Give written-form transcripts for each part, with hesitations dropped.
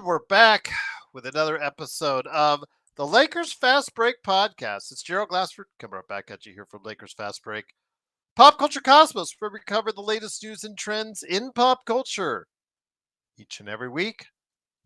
we're back with another episode of the Lakers Fast Break podcast. It's Gerald Glassford coming right back at you here from Lakers Fast Break. Pop Culture Cosmos, where we cover the latest news and trends in pop culture each and every week,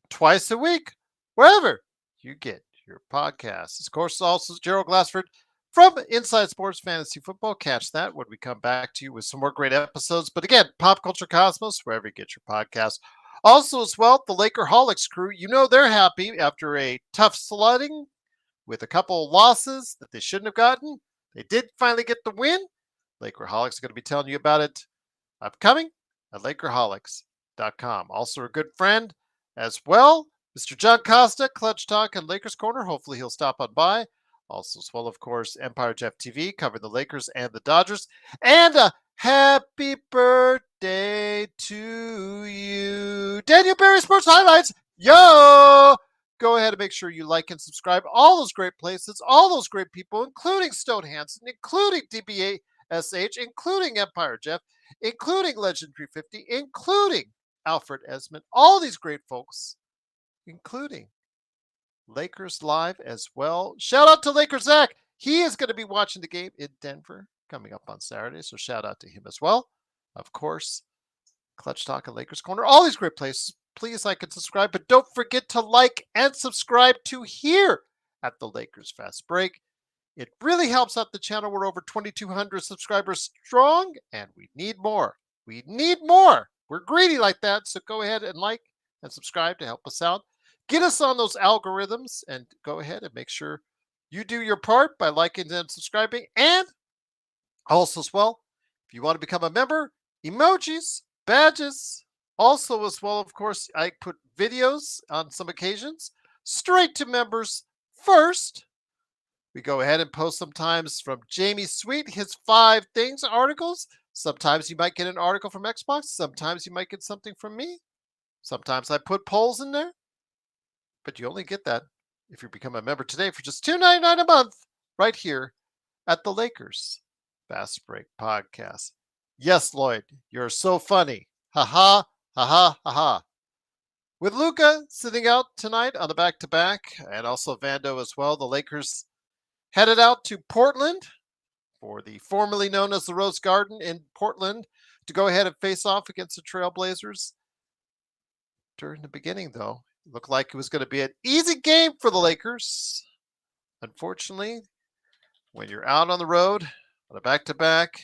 twice a week, wherever you get your podcasts. Of course, also Gerald Glassford from Inside Sports Fantasy Football. Catch that when we come back to you with some more great episodes. But again, Pop Culture Cosmos, wherever you get your podcasts. Also, as well, the Lakerholics crew, you know they're happy after a tough sledding with a couple of losses that they shouldn't have gotten. They did finally get the win. Lakerholics are going to be telling you about it upcoming at Lakerholics.com. Also a good friend as well, Mr. John Costa, Clutch Talk and Lakers Corner. Hopefully he'll stop on by. Also as well, of course, Empire Jeff TV covering the Lakers and the Dodgers. And happy birthday to you, Daniel Berry Sports Highlights. Yo! Go ahead and make sure you like and subscribe. All those great places, all those great people, including Stone Hansen, including DBASH, including Empire Jeff, including Legend 350, including Alfred Esmond, all these great folks, including Lakers Live as well. Shout out to Lakers Zach. He is going to be watching the game in Denver coming up on Saturday, so shout out to him as well. Of course, Clutch Talk and Lakers Corner, all these great places. Please like and subscribe, but don't forget to like and subscribe to here at the Lakers Fast Break. It really helps out the channel. We're over 2,200 subscribers strong, and we need more. We need more. We're greedy like that, so go ahead and like and subscribe to help us out. Get us on those algorithms, and go ahead and make sure you do your part by liking and subscribing. And also as well, if you want to become a member, emojis, badges. Also as well, of course, I put videos on some occasions straight to members first. We go ahead and post sometimes from Jamie Sweet, his 5 things articles. Sometimes you might get an article from Xbox. Sometimes you might get something from me. Sometimes I put polls in there. But you only get that if you become a member today for just $2.99 a month right here at the Lakers Fast Break Podcast. Yes, Lloyd, you're so funny. Ha ha, ha ha, ha ha. With Luka sitting out tonight on the back-to-back, and also Vando as well, the Lakers headed out to Portland for the formerly known as the Rose Garden in Portland to go ahead and face off against the Trailblazers. During the beginning, though, it looked like it was going to be an easy game for the Lakers. Unfortunately, when you're out on the road on a back-to-back,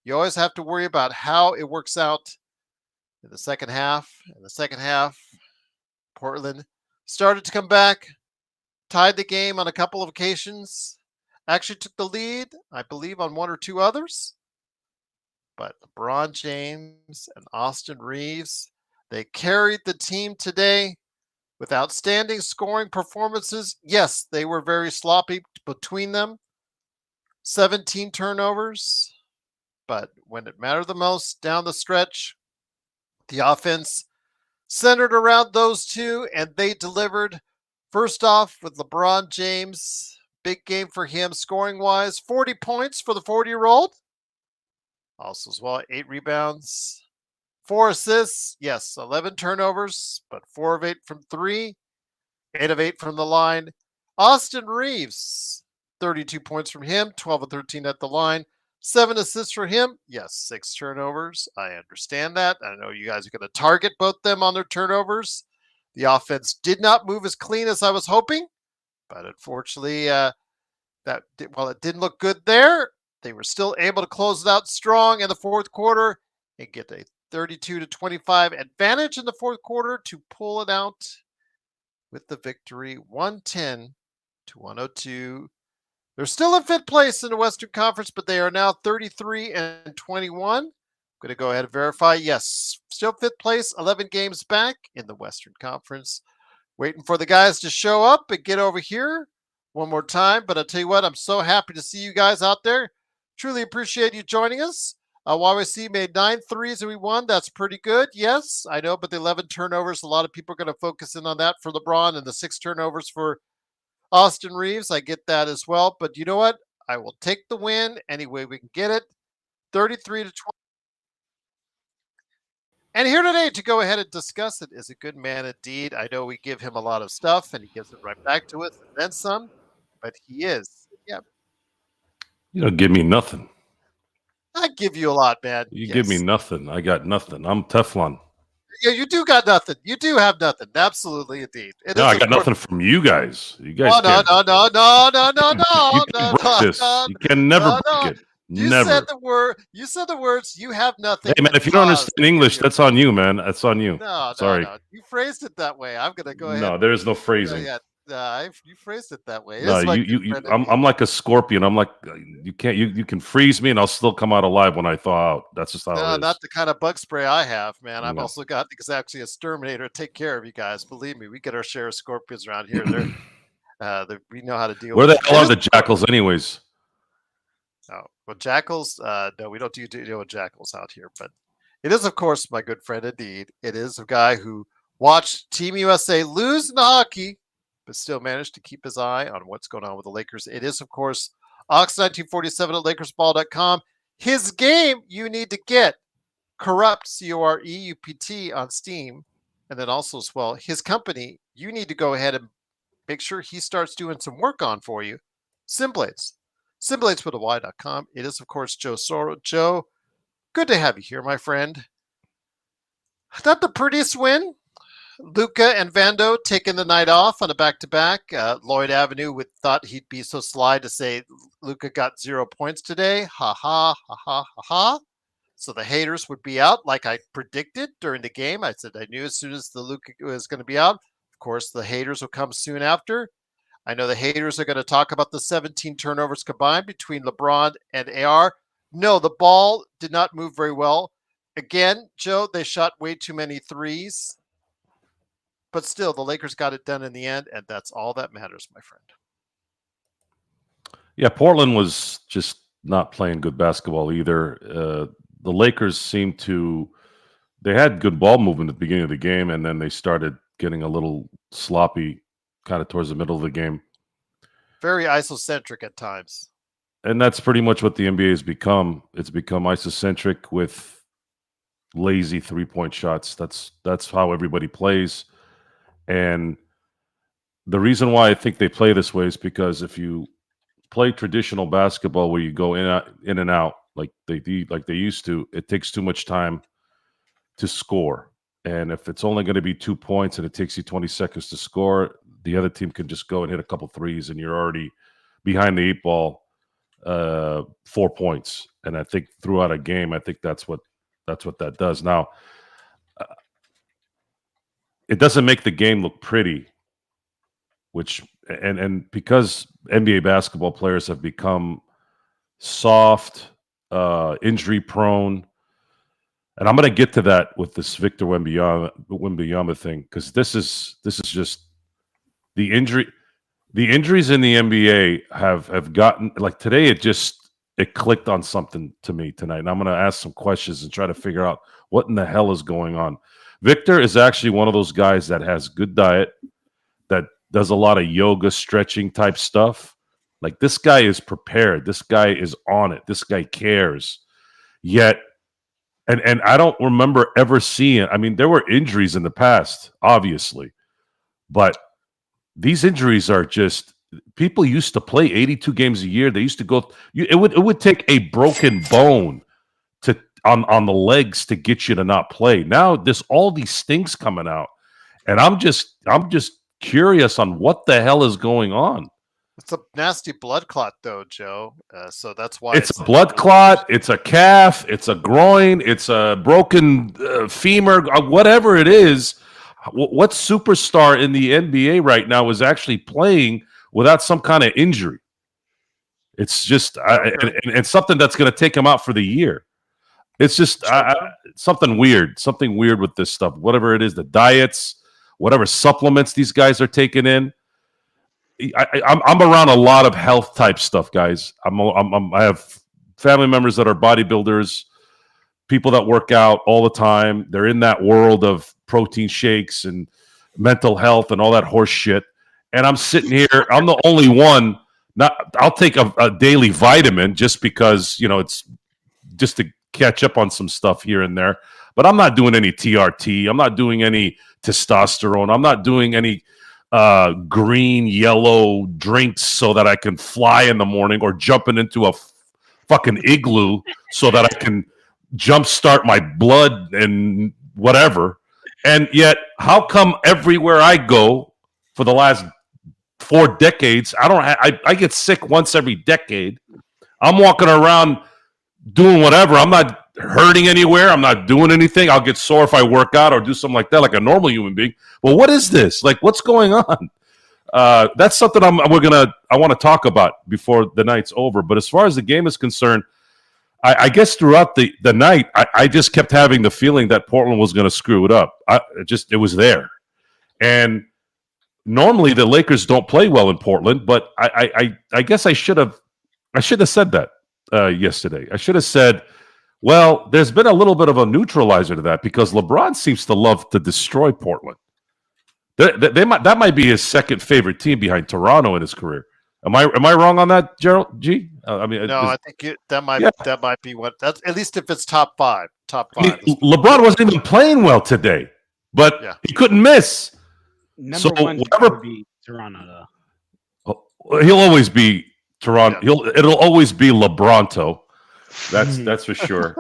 you always have to worry about how it works out in the second half. In the second half, Portland started to come back, tied the game on a couple of occasions, actually took the lead, I believe, on 1 or 2 others. But LeBron James and Austin Reaves, they carried the team today with outstanding scoring performances. Yes, they were very sloppy between them. 17 turnovers. But when it mattered the most down the stretch, the offense centered around those two, and they delivered. First off, with LeBron James, big game for him scoring-wise. 40 points for the 40-year-old. Also as well, 8 rebounds, 4 assists. Yes, 11 turnovers, but 4 of 8 from 3, 8 of 8 from the line. Austin Reaves, 32 points from him, 12 of 13 at the line. 7 assists for him. Yes, 6 turnovers. I understand that. I know you guys are going to target both them on their turnovers. The offense did not move as clean as I was hoping, but unfortunately, it didn't look good there. They were still able to close it out strong in the fourth quarter and get a 32-25 advantage in the fourth quarter to pull it out with the victory, 110-102. They're still in 5th place in the Western Conference, but they are now 33-21. I'm going to go ahead and verify. Yes, still 5th place, 11 games back in the Western Conference. Waiting for the guys to show up and get over here one more time. But I'll tell you what, I'm so happy to see you guys out there. Truly appreciate you joining us. YYC made 9 threes and we won. That's pretty good. Yes, I know, but the 11 turnovers, a lot of people are going to focus in on that for LeBron, and the 6 turnovers for Austin Reaves. I get that as well. But you know what? I will take the win any way we can get it. 33-20. And here today to go ahead and discuss it is a good man indeed. I know we give him a lot of stuff and he gives it right back to us and then some, but he is. Yeah, You don't give me nothing. I give you a lot, man. You give me Yes. nothing. I got nothing. I'm Teflon. Yeah, you do got nothing. You do have nothing. Absolutely, indeed. It No, is, I of got course. nothing from you guys. You guys Oh no, can't. no, no, no, no, no, You no, can't no, break no, this. no, You can never no, break no. it. You said Never. the word. You said the words. You have Hey, nothing man, if you don't because understand I give English, you. that's on you, man. That's on you. No, no, Sorry. no. You phrased it that way. I'm gonna go ahead No, and. there's no phrasing. Yeah, you phrased it that way. This No, is my good friend indeed. I'm like a scorpion. I'm like you can't. You can freeze me, and I'll still come out alive when I thaw out. That's just how No, it is. not the kind of bug spray I have, man. I've No. also got exactly a exterminator to take care of you guys. Believe me, we get our share of scorpions around here. We know how to deal Where with the them. hell It are is, the of course. jackals, anyways? Oh, well, jackals. No, we don't deal with jackals out here. But it is, of course, my good friend indeed. It is a guy who watched Team USA lose in hockey, but still managed to keep his eye on what's going on with the Lakers. It is, of course, Ox1947 at LakersBall.com. His game you need to get. Corrupt, Coreupt on Steam, and then also as well his company. You need to go ahead and make sure he starts doing some work on for you. Simblades, Simblades with a Y.com. It is of course Joe Soro. Joe, good to have you here, my friend. Not the prettiest win. Luka and Vando taking the night off on a back-to-back. Lloyd Avenue would thought he'd be so sly to say Luka got 0 points today. Ha ha ha ha ha ha. So the haters would be out like I predicted during the game. I said I knew as soon as the Luka was going to be out. Of course, the haters will come soon after. I know the haters are going to talk about the 17 turnovers combined between LeBron and AR. No, the ball did not move very well. Again, Joe, they shot way too many threes, but still, the Lakers got it done in the end, and that's all that matters, my friend. Yeah, Portland was just not playing good basketball either. The Lakers seemed to they had good ball movement at the beginning of the game, and then they started getting a little sloppy kind of towards the middle of the game. Very isocentric at times. And that's pretty much what the NBA has become. It's become isocentric with lazy 3-point shots. That's how everybody plays. And the reason why I think they play this way is because if you play traditional basketball where you go in and out like they used to, it takes too much time to score. And if it's only going to be 2 points and it takes you 20 seconds to score, the other team can just go and hit a couple threes and you're already behind the 8 ball 4 points. And I think throughout a game, I think that's what that does. Now, it doesn't make the game look pretty, which and because NBA basketball players have become soft, injury prone, and I'm going to get to that with this Victor Wembanyama thing because this is just the injury. The injuries in the NBA have gotten like today. It clicked on something to me tonight, and I'm going to ask some questions and try to figure out what in the hell is going on. Victor is actually one of those guys that has good diet, that does a lot of yoga, stretching type stuff. Like this guy is prepared. This guy is on it. This guy cares. Yet, and I don't remember ever seeing. I mean, there were injuries in the past, obviously, but these injuries are just. People used to play 82 games a year. They used to go. It would take a broken bone to on the legs to get you to not play. Now there's all these things coming out, and I'm just curious on what the hell is going on. It's a nasty blood clot, though, Joe. So that's why It's a blood clot. It's a calf. It's a groin. It's a broken femur. Whatever it is, what superstar in the NBA right now is actually playing without some kind of injury? It's just and something that's going to take him out for the year. It's just something weird with this stuff. Whatever it is, the diets, whatever supplements these guys are taking in. I'm around a lot of health type stuff, guys. I have family members that are bodybuilders, people that work out all the time. They're in that world of protein shakes and mental health and all that horse shit. And I'm sitting here. I'm the only one. I'll take a daily vitamin just because it's just to catch up on some stuff here and there. but I'm not doing any TRT. I'm not doing any testosterone. I'm not doing any green, yellow drinks so that I can fly in the morning, or jumping into a fucking igloo so that I can jumpstart my blood and whatever. And yet, how come everywhere I go for the last 4 decades, I get sick once every decade. I'm walking around doing whatever. I'm not hurting anywhere. I'm not doing anything. I'll get sore if I work out or do something like that, like a normal human being. Well, what is this? Like, what's going on? That's something I want to talk about before the night's over. But as far as the game is concerned, I guess throughout the night, I just kept having the feeling that Portland was going to screw it up. It was there. And normally the Lakers don't play well in Portland, but I guess I should have said that yesterday. I should have said, well, there's been a little bit of a neutralizer to that, because LeBron seems to love to destroy Portland. That might be his second favorite team behind Toronto in his career. Am I wrong on that, Gerald G? I think that might be what, that's at least if it's top five. LeBron wasn't even playing well today, but he couldn't miss. Number one would be Toronto, though. He'll always be Toronto. Yeah. It'll always be LeBronto. That's for sure.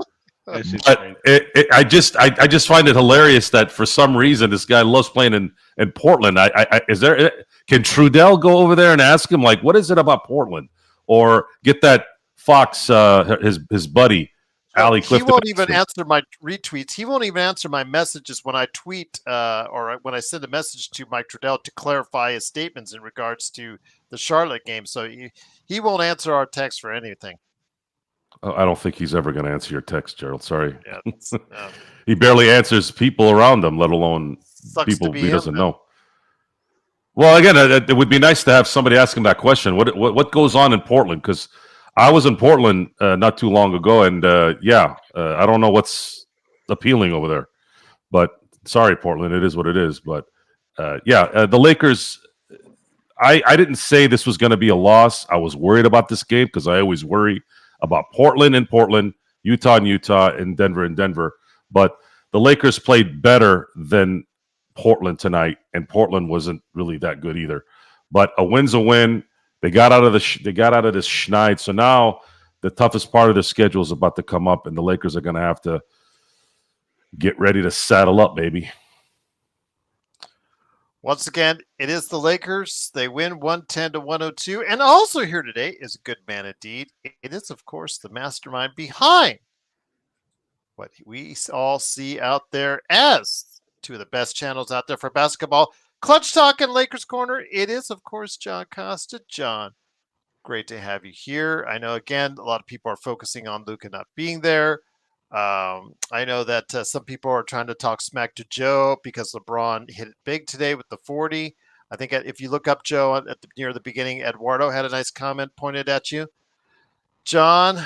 But I just find it hilarious that for some reason this guy loves playing in Portland. Can Trudell go over there and ask him, like, what is it about Portland, or get that Fox his buddy Allie Clifton? He won't even answer my retweets. He won't even answer my messages when I tweet or when I send a message to Mike Trudell to clarify his statements in regards to the Charlotte game. So he won't answer our text for anything. I don't think he's ever going to answer your text, Gerald. Sorry. Yeah, he barely answers people around him, let alone people he doesn't know. Well, again, it would be nice to have somebody ask him that question. What goes on in Portland? Because I was in Portland not too long ago, and I don't know what's appealing over there. But sorry, Portland, it is what it is. But the Lakers, I didn't say this was going to be a loss. I was worried about this game because I always worry about Portland and Portland, Utah and Utah, and Denver. But the Lakers played better than Portland tonight, and Portland wasn't really that good either. But a win's a win. They got out of this schneid. So now the toughest part of their schedule is about to come up, and the Lakers are going to have to get ready to saddle up, baby. Once again, it is the Lakers. They win 110-102. And also here today is a good man indeed. It is, of course, the mastermind behind what we all see out there as two of the best channels out there for basketball. Clutch Talk and Lakers Corner. It is, of course, John Costa. John, great to have you here. I know, again, a lot of people are focusing on Luka not being there. I know that some people are trying to talk smack to Joe because LeBron hit it big today with the 40. I think if you look up Joe near the beginning, Eduardo had a nice comment pointed at you. John,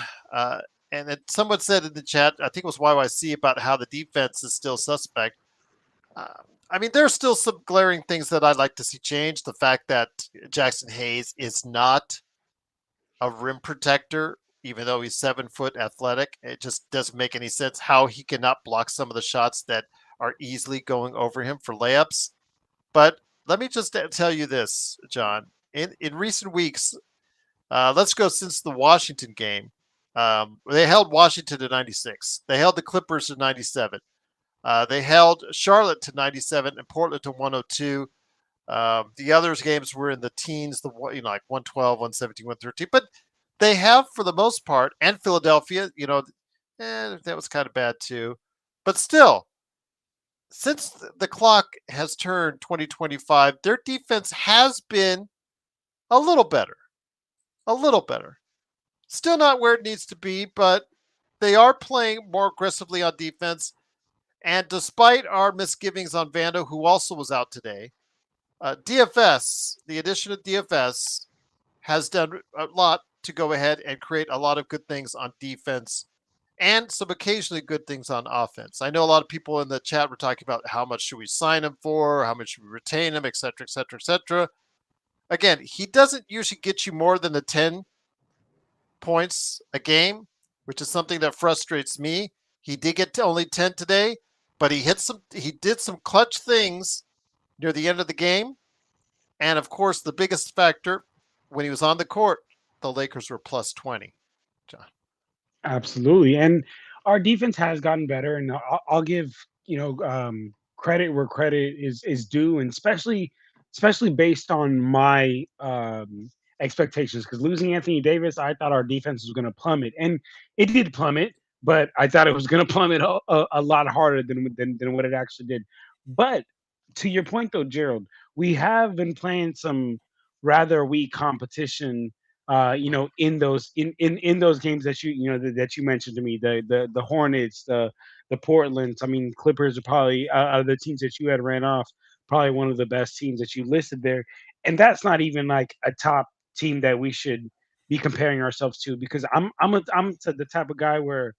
and someone said in the chat, I think it was YYC, about how the defense is still suspect. I mean, there's still some glaring things that I'd like to see change. The fact that Jackson Hayes is not a rim protector, even though he's 7 foot athletic, it just doesn't make any sense how he cannot block some of the shots that are easily going over him for layups. But let me just tell you this, John. In recent weeks, let's go since the Washington game. They held Washington to 96. They held the Clippers to 97. They held Charlotte to 97 and Portland to 102. The others games were in the teens, like 112, 117, 113. But they have, for the most part, and Philadelphia, that was kind of bad too. But still, since the clock has turned 2025, their defense has been a little better. A little better. Still not where it needs to be, but they are playing more aggressively on defense. And despite our misgivings on Vando, who also was out today, DFS, the addition of DFS, has done a lot to go ahead and create a lot of good things on defense and some occasionally good things on offense. I know a lot of people in the chat were talking about how much should we sign him for, how much should we retain him, et cetera, et cetera, et cetera. Again, he doesn't usually get you more than the 10 points a game, which is something that frustrates me. He did get to only 10 today, but he did some clutch things near the end of the game. And of course, the biggest factor when he was on the court, the Lakers were plus 20. John. Absolutely, and our defense has gotten better, and I'll give credit where credit is due, and especially based on my expectations. Because losing Anthony Davis, I thought our defense was going to plummet, and it did plummet, but I thought it was going to plummet a lot harder than what it actually did. But to your point, though, Gerald, we have been playing some rather weak competition in those games that that you mentioned to me, the Hornets, the Portlands. I mean, Clippers are probably the teams that you had ran off, probably one of the best teams that you listed there, and that's not even like a top team that we should be comparing ourselves to because I'm the type of guy where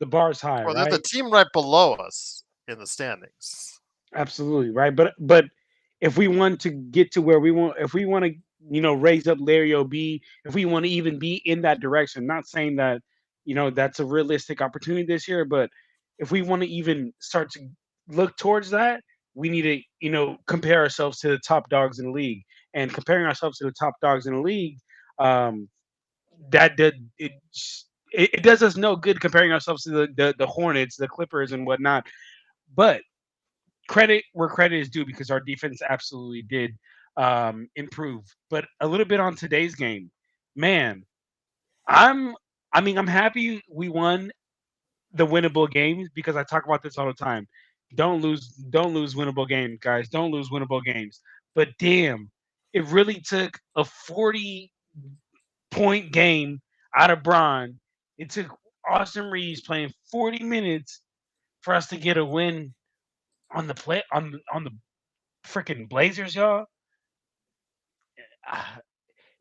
the bar's high, Well, there's a right? team right below us in the standings. Absolutely, right? But if we want to get to where we want, if we want to, raise up Larry Ob, if we want to even be in that direction, not saying that, that's a realistic opportunity this year, but if we want to even start to look towards that, we need to, compare ourselves to the top dogs in the league. And comparing ourselves to the top dogs in the league, um, that did it does us no good comparing ourselves to the Hornets, the Clippers, and whatnot. But credit where credit is due because our defense absolutely did improve. But a little bit on today's game, man, I'm I'm happy we won the winnable games because I talk about this all the time. Don't lose winnable games, guys. Don't lose winnable games. But damn, it really took a 40-point game out of Braun. It took Austin Reaves playing 40 minutes for us to get a win on the freaking Blazers, y'all, ah,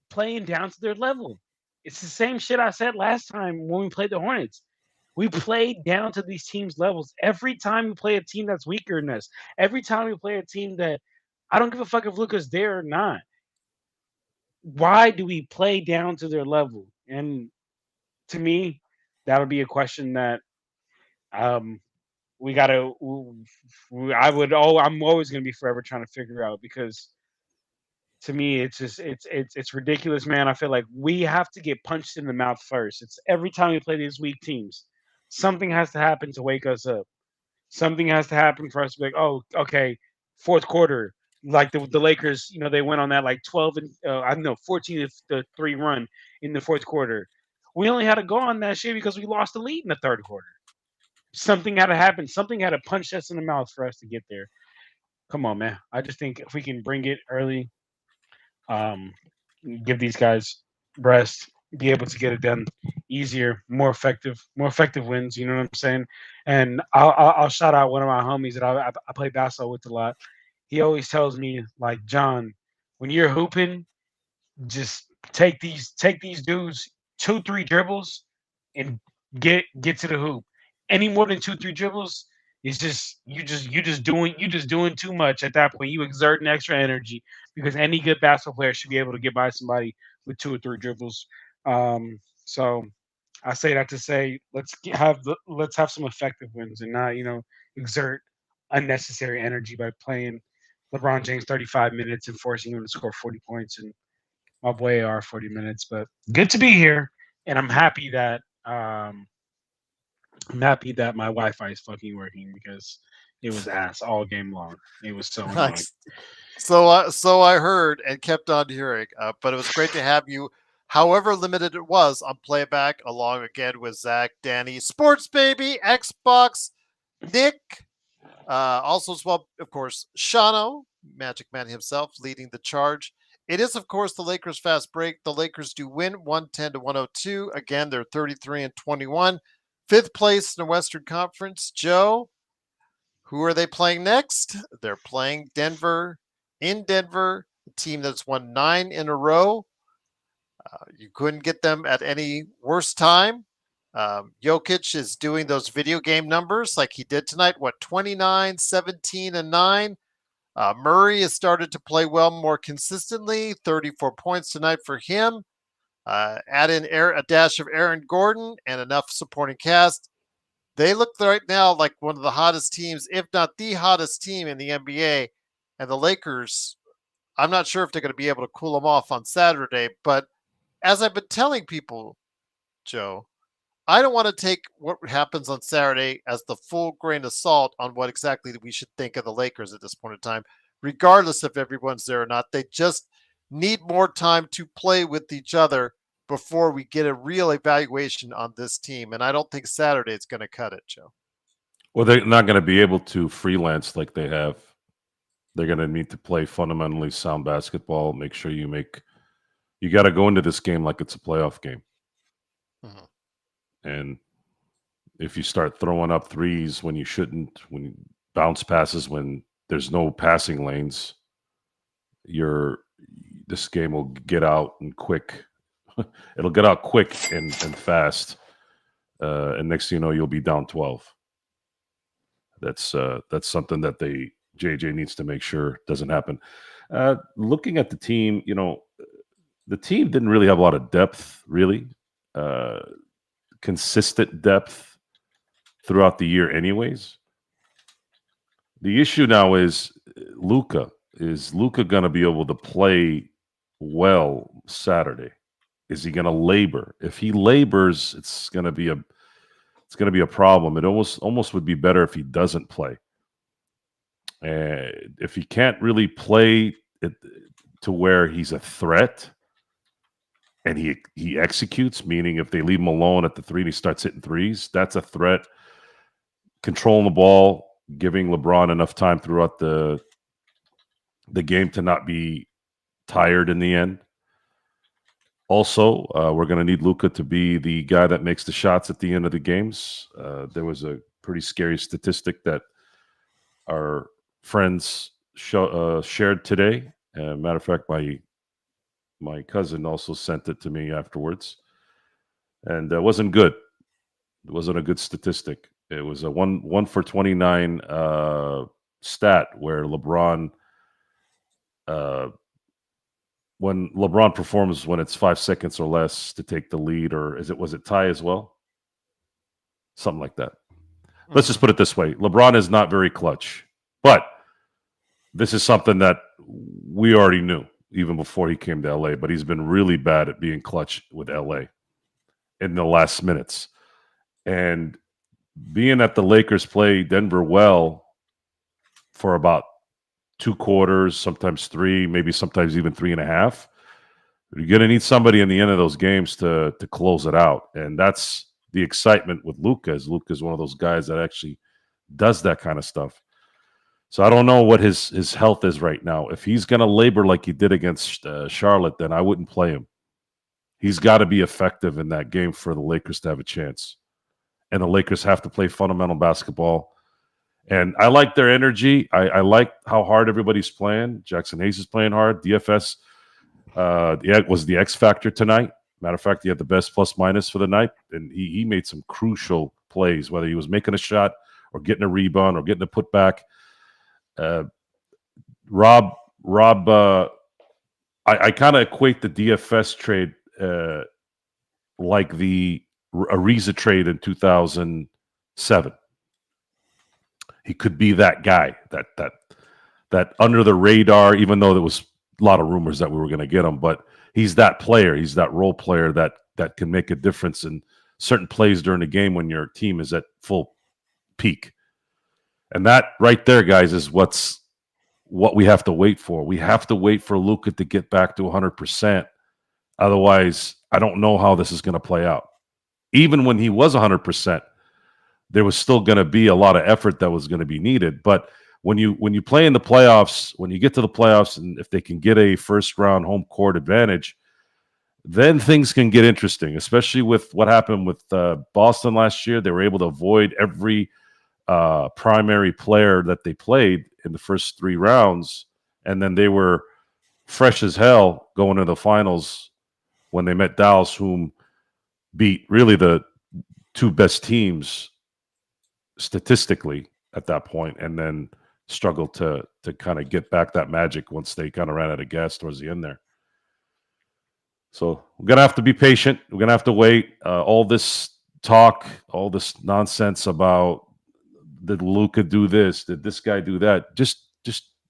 playing down to their level. It's the same shit I said last time when we played the Hornets. We played down to these teams' levels every time we play a team that's weaker than us. Every time we play a team that I don't give a fuck if Luka's there or not. Why do we play down to their level? And to me, that'll be a question that um, we gotta. I'm always gonna be forever trying to figure out because to me it's just it's ridiculous, man. I feel like we have to get punched in the mouth first. It's every time we play these weak teams, something has to happen to wake us up. Something has to happen for us to be like, oh, okay, fourth quarter, like the Lakers, they went on that like 12 and I don't know 14 to 3 run in the fourth quarter. We only had to go on that shit because we lost the lead in the third quarter. Something had to happen. Something had to punch us in the mouth for us to get there. Come on, man. I just think if we can bring it early, um, give these guys rest, be able to get it done easier, more effective wins. You know what I'm saying? And I'll shout out one of my homies that I play basketball with a lot. He always tells me like, John, when you're hooping, just take these dudes 2-3 dribbles and get to the hoop. Any more than 2-3 dribbles is just you just doing too much at that point. You exerting extra energy because any good basketball player should be able to get by somebody with 2 or 3 dribbles. So I say that to say let's have some effective wins and not exert unnecessary energy by playing LeBron James 35 minutes and forcing him to score 40 points and my boy AR 40 minutes. But good to be here, and I'm happy that my Wi-Fi is fucking working because it was ass all game long. It was so annoying. Nice. So I heard and kept on hearing, but it was great to have you, however limited it was, on playback along again with Zach, Danny, Sports Baby, Xbox, Nick, also as well, of course, Shano, Magic Man himself, leading the charge. It is, of course, the Lakers fast break. The Lakers do win 110 to 102. Again, they're 33 and 21, fifth place in the Western Conference. Joe, who are they playing next? They're playing Denver in Denver, a team that's won 9 in a row. You couldn't get them at any worse time. Jokic is doing those video game numbers like he did tonight. What, 29, 17, and 9? Murray has started to play well more consistently. 34 points tonight for him. Add in a dash of Aaron Gordon and enough supporting cast. they look right now like one of the hottest teams, if not the hottest team in the NBA. And the Lakers, I'm not sure if they're going to be able to cool them off on Saturday. But as I've been telling people, Joe, I don't want to take what happens on Saturday as the full grain of salt on what exactly we should think of the Lakers at this point in time, regardless if everyone's there or not. They just need more time to play with each other before we get a real evaluation on this team. And I don't think Saturday is going to cut it, Joe. Well, they're not going to be able to freelance like they have. They're going to need to play fundamentally sound basketball. Make sure you got to go into this game like it's a playoff game. Mhm. And if you start throwing up threes when you shouldn't, when you bounce passes when there's no passing lanes, this game will get out and quick. It'll get out quick and fast. And next thing you know, you'll be down 12. That's something that JJ needs to make sure doesn't happen. Looking at the team, the team didn't really have a lot of depth, really. Consistent depth throughout the year anyways. The issue now is Luka. Is Luka going to be able to play well Saturday? Is he going to labor? If he labors, it's going to be a problem. It almost would be better if he doesn't play. If he can't really play it to where he's a threat and he executes, meaning if they leave him alone at the three and he starts hitting threes, that's a threat. Controlling the ball, giving LeBron enough time throughout the game to not be tired in the end. Also, we're going to need Luka to be the guy that makes the shots at the end of the games. There was a pretty scary statistic that our friends shared today. Matter of fact, my cousin also sent it to me afterwards, and it wasn't good. It wasn't a good statistic. It was a 1 for 29 stat where LeBron, when LeBron performs when it's 5 seconds or less to take the lead, or was it tie as well? Something like that. Let's just put it this way. LeBron is not very clutch, but this is something that we already knew even before he came to LA, but he's been really bad at being clutch with LA in the last minutes. And being that the Lakers play Denver well for about 2 quarters, sometimes 3, maybe sometimes even 3.5, you're going to need somebody in the end of those games to close it out. And that's the excitement with Luka. Luka is one of those guys that actually does that kind of stuff. So I don't know what his health is right now. If he's going to labor like he did against Charlotte, then I wouldn't play him. He's got to be effective in that game for the Lakers to have a chance. And the Lakers have to play fundamental basketball. And I like their energy. I like how hard everybody's playing. Jackson Hayes is playing hard. DFS was the X factor tonight. Matter of fact, he had the best plus-minus for the night. And he made some crucial plays, whether he was making a shot or getting a rebound or getting a putback. Rob, I kind of equate the DFS trade like the Ariza trade in 2007. He could be that guy, that under the radar, even though there was a lot of rumors that we were going to get him. But he's that player. He's that role player that can make a difference in certain plays during the game when your team is at full peak. And that right there, guys, is what we have to wait for. We have to wait for Luka to get back to 100%. Otherwise, I don't know how this is going to play out. Even when he was 100%, there was still going to be a lot of effort that was going to be needed. But when you play in the playoffs, when you get to the playoffs, and if they can get a first-round home court advantage, then things can get interesting, especially with what happened with Boston last year. They were able to avoid every primary player that they played in the first 3 rounds, and then they were fresh as hell going to the finals when they met Dallas, whom beat really the 2 best teams statistically at that point, and then struggled to kind of get back that magic once they kind of ran out of gas towards the end there. So we're going to have to be patient. We're going to have to wait. All this talk, all this nonsense about did Luka do this? Did this guy do that? Just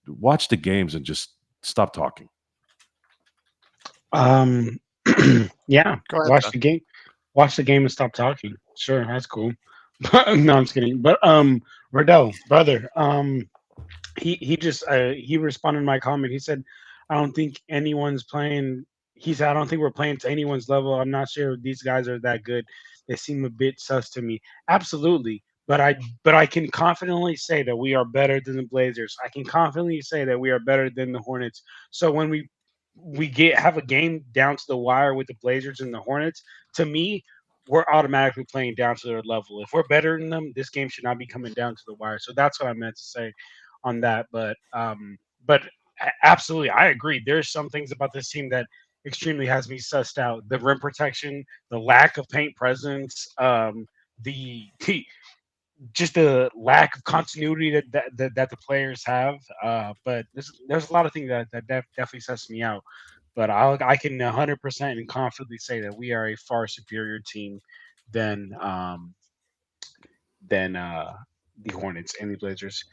watch the games and just stop talking. Yeah, Go ahead, watch John. the game. Watch the game and stop talking. Sure, that's cool. No, I'm just kidding. But Riddell, brother, he just he responded to my comment. He said, "I don't think anyone's playing." He said, "I don't think we're playing to anyone's level. I'm not sure if these guys are that good. They seem a bit sus to me." Absolutely, but I can confidently say that we are better than the Blazers. I can confidently say that we are better than the Hornets. So when we have a game down to the wire with the Blazers and the Hornets, to me, we're automatically playing down to their level. If we're better than them, this game should not be coming down to the wire. So that's what I meant to say on that. But absolutely, I agree. There's some things about this team that extremely has me sussed out. The rim protection, the lack of paint presence, the just the lack of continuity that the players have. But there's a lot of things that definitely sets me out. But I can 100% and confidently say that we are a far superior team than the Hornets and the Blazers.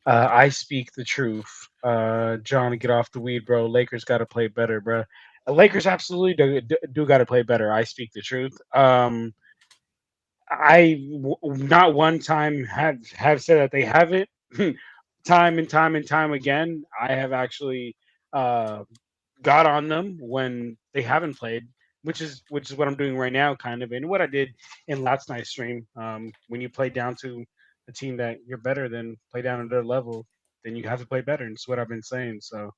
I speak the truth. John, get off the weed, bro. Lakers got to play better, bro. Lakers absolutely do got to play better. I speak the truth. Not one time have said that they haven't. Time and time and time again, I have actually uh, got on them when they haven't played, which is what I'm doing right now, kind of, and what I did in last night's stream. When you play down to a team that you're better than, play down at their level, then you have to play better. And it's what I've been saying. So,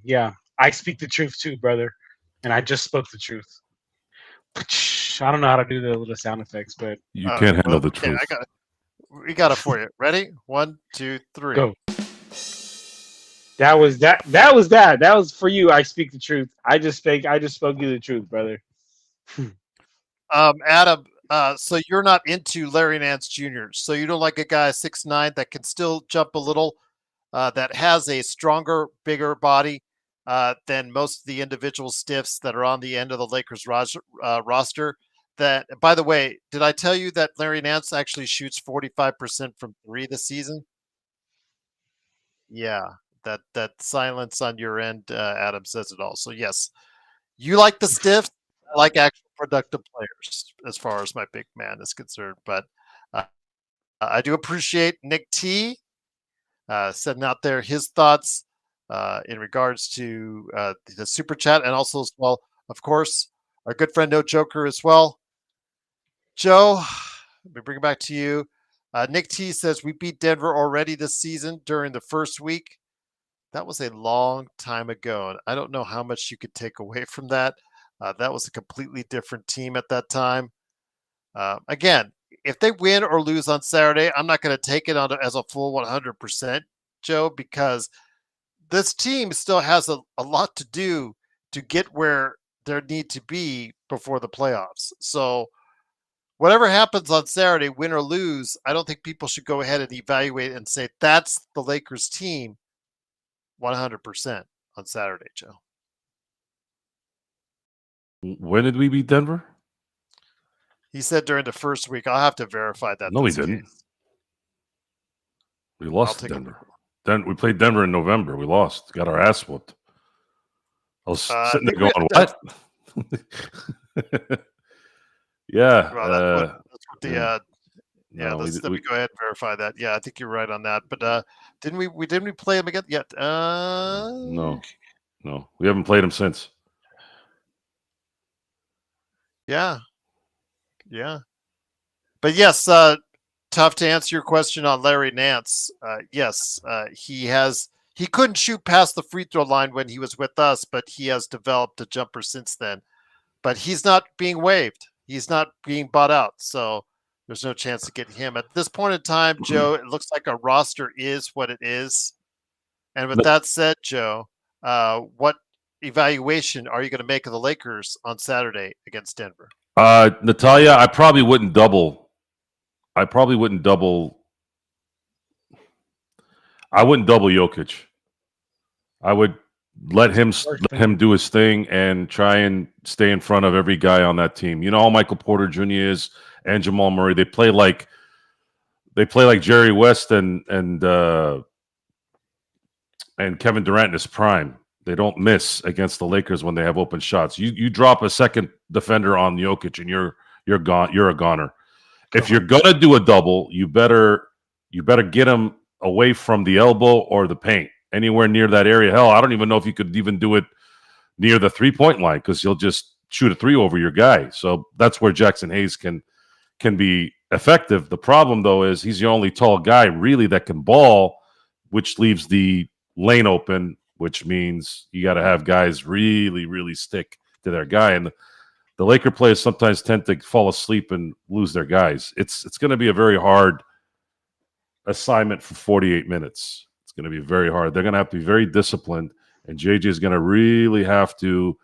yeah, I speak the truth too, brother, and I just spoke the truth. I don't know how to do the little sound effects, but You can't handle the okay, truth. we got it for you. Ready? 1, 2, 3. go. That was that. That was that. That was for you. I speak the truth. I just spoke you the truth, brother. Adam, so you're not into Larry Nance Jr. So you don't like a guy 6'9" that can still jump a little, that has a stronger, bigger body than most of the individual stiffs that are on the end of the Lakers roster. That, by the way, did I tell you that Larry Nance actually shoots 45% from three this season? Yeah, that silence on your end, Adam, says it all. So yes, you like the stiffs, I like actual productive players as far as my big man is concerned. But uh, I do appreciate Nick T sending out there his thoughts in regards to the super chat, and also as well, of course, our good friend No Joker as well. Joe, let me bring it back to you. Nick T says we beat Denver already this season during the first week. That was a long time ago, and I don't know how much you could take away from that. That was a completely different team at that time. Again, if they win or lose on Saturday, I'm not going to take it on as a full 100%, Joe, because this team still has a lot to do to get where they need to be before the playoffs. So whatever happens on Saturday, win or lose, I don't think people should go ahead and evaluate and say that's the Lakers team 100% on Saturday, Joe. When did we beat Denver? He said during the first week. I'll have to verify that. No, we didn't. Case. We lost to Denver. Then we played Denver in November. We lost. Got our ass whooped. I was sitting there going, "What?" Yeah. Well, that's what the yeah. No, Let me go ahead and verify that. Yeah, I think you're right on that. But didn't we play them again yet? No, we haven't played them since. Yeah. But yes, tough to answer your question on Larry Nance. Yes, he couldn't shoot past the free throw line when he was with us, but he has developed a jumper since then. But he's not being waived. He's not being bought out. So there's no chance to get him. At this point in time, Joe, it looks like our roster is what it is. And with that said, Joe, what evaluation are you going to make of the Lakers on Saturday against Denver? Natalia, I probably wouldn't double. I wouldn't double Jokic. I would let him do his thing and try and stay in front of every guy on that team. You know how Michael Porter Jr. is and Jamal Murray. They play like Jerry West and Kevin Durant in his prime. They don't miss against the Lakers when they have open shots. You drop a second defender on Jokic and you're gone. You're a goner. If you're gonna do a double, you better get him away from the elbow or the paint, anywhere near that area. Hell, I don't even know if you could even do it near the 3-point line because you'll just shoot a three over your guy. So that's where Jackson Hayes can be effective. The problem though is he's the only tall guy really that can ball, which leaves the lane open, which means you got to have guys really, really stick to their guy. And the Laker players sometimes tend to fall asleep and lose their guys. It's going to be a very hard assignment for 48 minutes. It's going to be very hard. They're going to have to be very disciplined, and JJ is going to really have to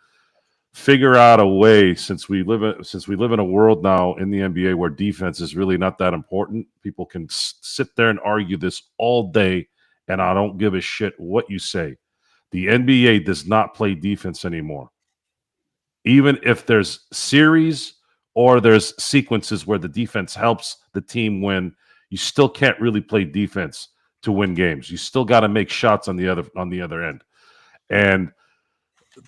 figure out a way, since we live in a world now in the NBA where defense is really not that important. People can sit there and argue this all day, and I don't give a shit what you say. The NBA does not play defense anymore. Even if there's series or there's sequences where the defense helps the team win, you still can't really play defense to win games. You still got to make shots on the other end. And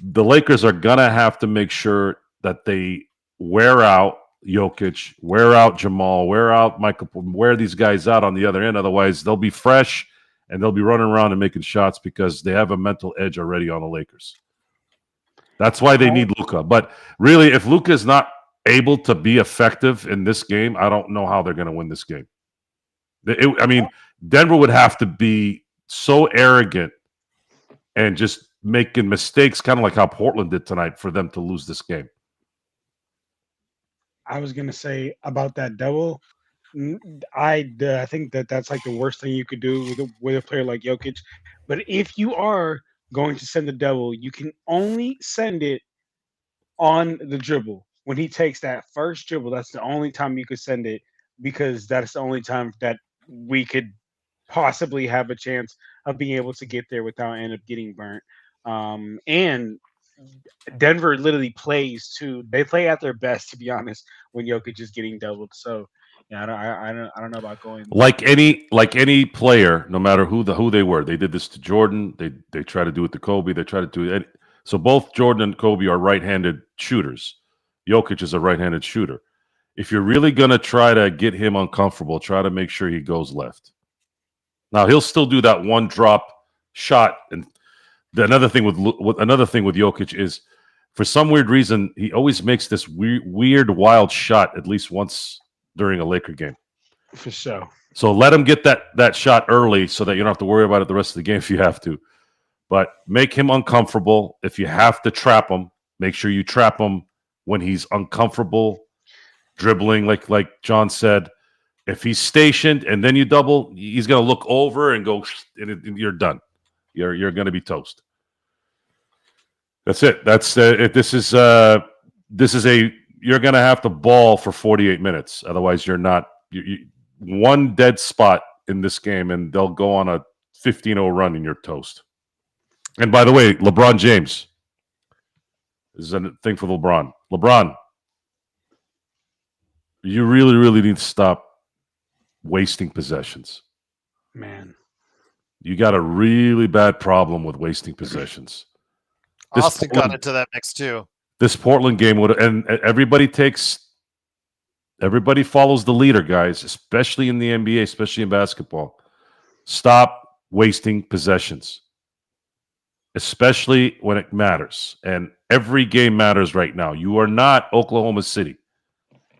the Lakers are going to have to make sure that they wear out Jokic, wear out Jamal, wear out Michael, wear these guys out on the other end. Otherwise, they'll be fresh and they'll be running around and making shots because they have a mental edge already on the Lakers. That's why they need Luka. But really, if Luka is not able to be effective in this game, I don't know how they're going to win this game. Denver would have to be so arrogant and just making mistakes, kind of like how Portland did tonight, for them to lose this game. I was going to say about that double, I think that's like the worst thing you could do with a player like Jokic. But if you are going to send the double, you can only send it on the dribble. When he takes that first dribble, that's the only time you could send it, because that's the only time that we could possibly have a chance of being able to get there without end up getting burnt. And Denver literally plays too. They play at their best, to be honest, when Jokic is getting doubled. So yeah, I don't know about going like any player, no matter who they were. They did this to Jordan. They try to do it to Kobe. They try to do it. So both Jordan and Kobe are right-handed shooters. Jokic is a right-handed shooter. If you're really going to try to get him uncomfortable, try to make sure he goes left. Now he'll still do that one drop shot. And another thing with Jokic is, for some weird reason, he always makes this weird wild shot at least once during a Laker game. For sure. So let him get that shot early so that you don't have to worry about it the rest of the game if you have to. But make him uncomfortable. If you have to trap him, make sure you trap him when he's uncomfortable dribbling, like John said. If he's stationed and then you double, he's going to look over and go, and you're done. You're going to be toast. That's it. That's it. This is you're going to have to ball for 48 minutes. Otherwise, you're not. One dead spot in this game, and they'll go on a 15-0 run, and you're toast. And by the way, LeBron James. This is a thing for LeBron. LeBron, you really, really need to stop wasting possessions. Man. You got a really bad problem with wasting possessions. Austin got into that mix too. This Portland game and everybody follows the leader, guys, especially in the NBA, especially in basketball. Stop wasting possessions, especially when it matters. And every game matters right now. You are not Oklahoma City.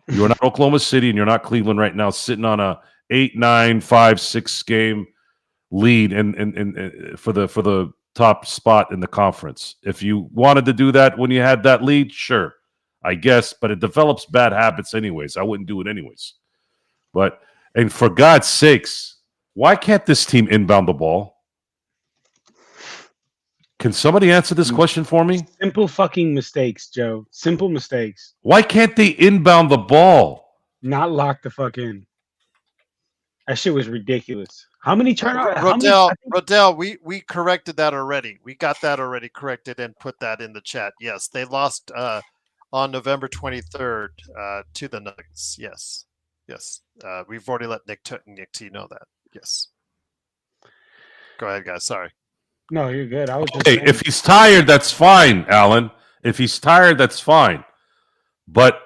You are not Oklahoma City, and you're not Cleveland right now, sitting on a 8, 9, 5, 6 game lead in for the top spot in the conference. If you wanted to do that when you had that lead, sure, I guess, but it develops bad habits anyways. I wouldn't do it anyways. And for God's sakes, why can't this team inbound the ball? Can somebody answer this question for me? Simple fucking mistakes, Joe. Simple mistakes. Why can't they inbound the ball? Not lock the fuck in. That shit was ridiculous. How many turnovers? Rodell, we corrected that already. We got that already corrected and put that in the chat. Yes, they lost on November 23rd to the Nuggets. Yes. Yes. We've already let Nick T know that. Yes. Go ahead, guys. Sorry. No, you're good. I was just Hey, saying. if he's tired, that's fine, Alan. If he's tired, that's fine. But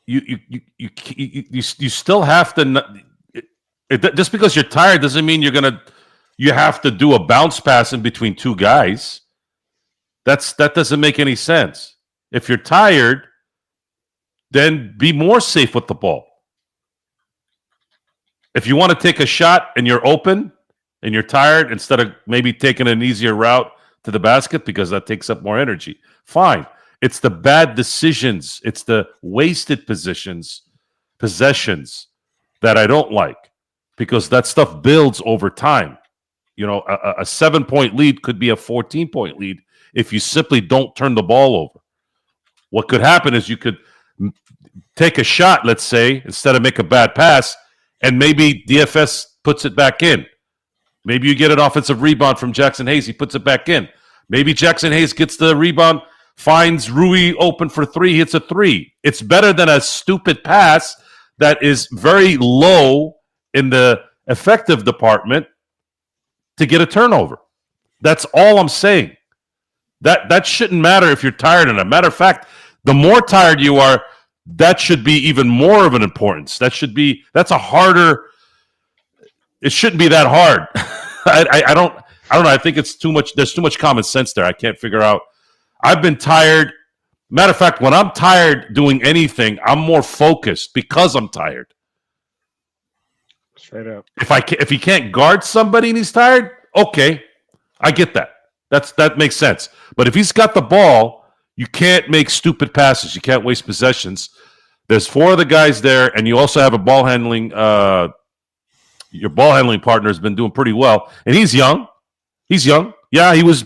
you still have to. Just because you're tired doesn't mean you have to do a bounce pass in between two guys. That doesn't make any sense. If you're tired, then be more safe with the ball. If you want to take a shot and you're open and you're tired, instead of maybe taking an easier route to the basket because that takes up more energy, fine. It's the bad decisions. It's the wasted possessions that I don't like, because that stuff builds over time. You know, a 7-point lead could be a 14-point lead if you simply don't turn the ball over. What could happen is you could take a shot, let's say, instead of make a bad pass, and maybe DFS puts it back in. Maybe you get an offensive rebound from Jackson Hayes. He puts it back in. Maybe Jackson Hayes gets the rebound, finds Rui open for three, hits a three. It's better than a stupid pass that is very low in the effective department to get a turnover. That's all I'm saying. That shouldn't matter if you're tired enough. Matter of fact, the more tired you are, that should be even more of an importance. That's a harder. It shouldn't be that hard. I don't know. I think it's too much. There's too much common sense there. I can't figure out. I've been tired. Matter of fact, when I'm tired doing anything, I'm more focused because I'm tired. Straight up. If he can't guard somebody and he's tired, okay, I get that. That makes sense. But if he's got the ball, you can't make stupid passes. You can't waste possessions. There's four of the guys there, and you also have a ball handling. Your ball handling partner has been doing pretty well, and he's young. He's young. Yeah, he was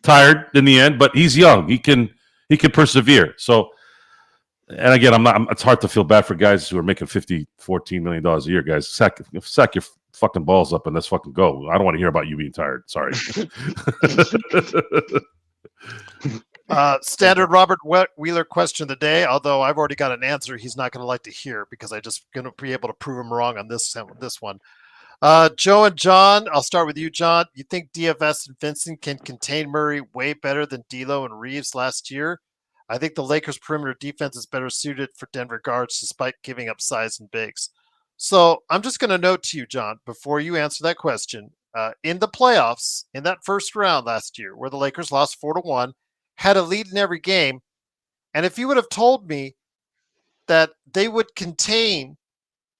tired in the end, but he's young. He can persevere. So, and again, it's hard to feel bad for guys who are making $14 million a year. Guys, sack your fucking balls up and let's fucking go. I don't want to hear about you being tired. Sorry. Standard Robert Wheeler question of the day, although I've already got an answer he's not going to like to hear because I just going to be able to prove him wrong on this one. Joe and John, I'll start with you, John. You think DFS and Vincent can contain Murray way better than D'Lo and Reaves last year? I think the Lakers' perimeter defense is better suited for Denver guards despite giving up size and bigs. So I'm just going to note to you, John, before you answer that question, in the playoffs, in that first round last year, where the Lakers lost 4-1, had a lead in every game, and if you would have told me that they would contain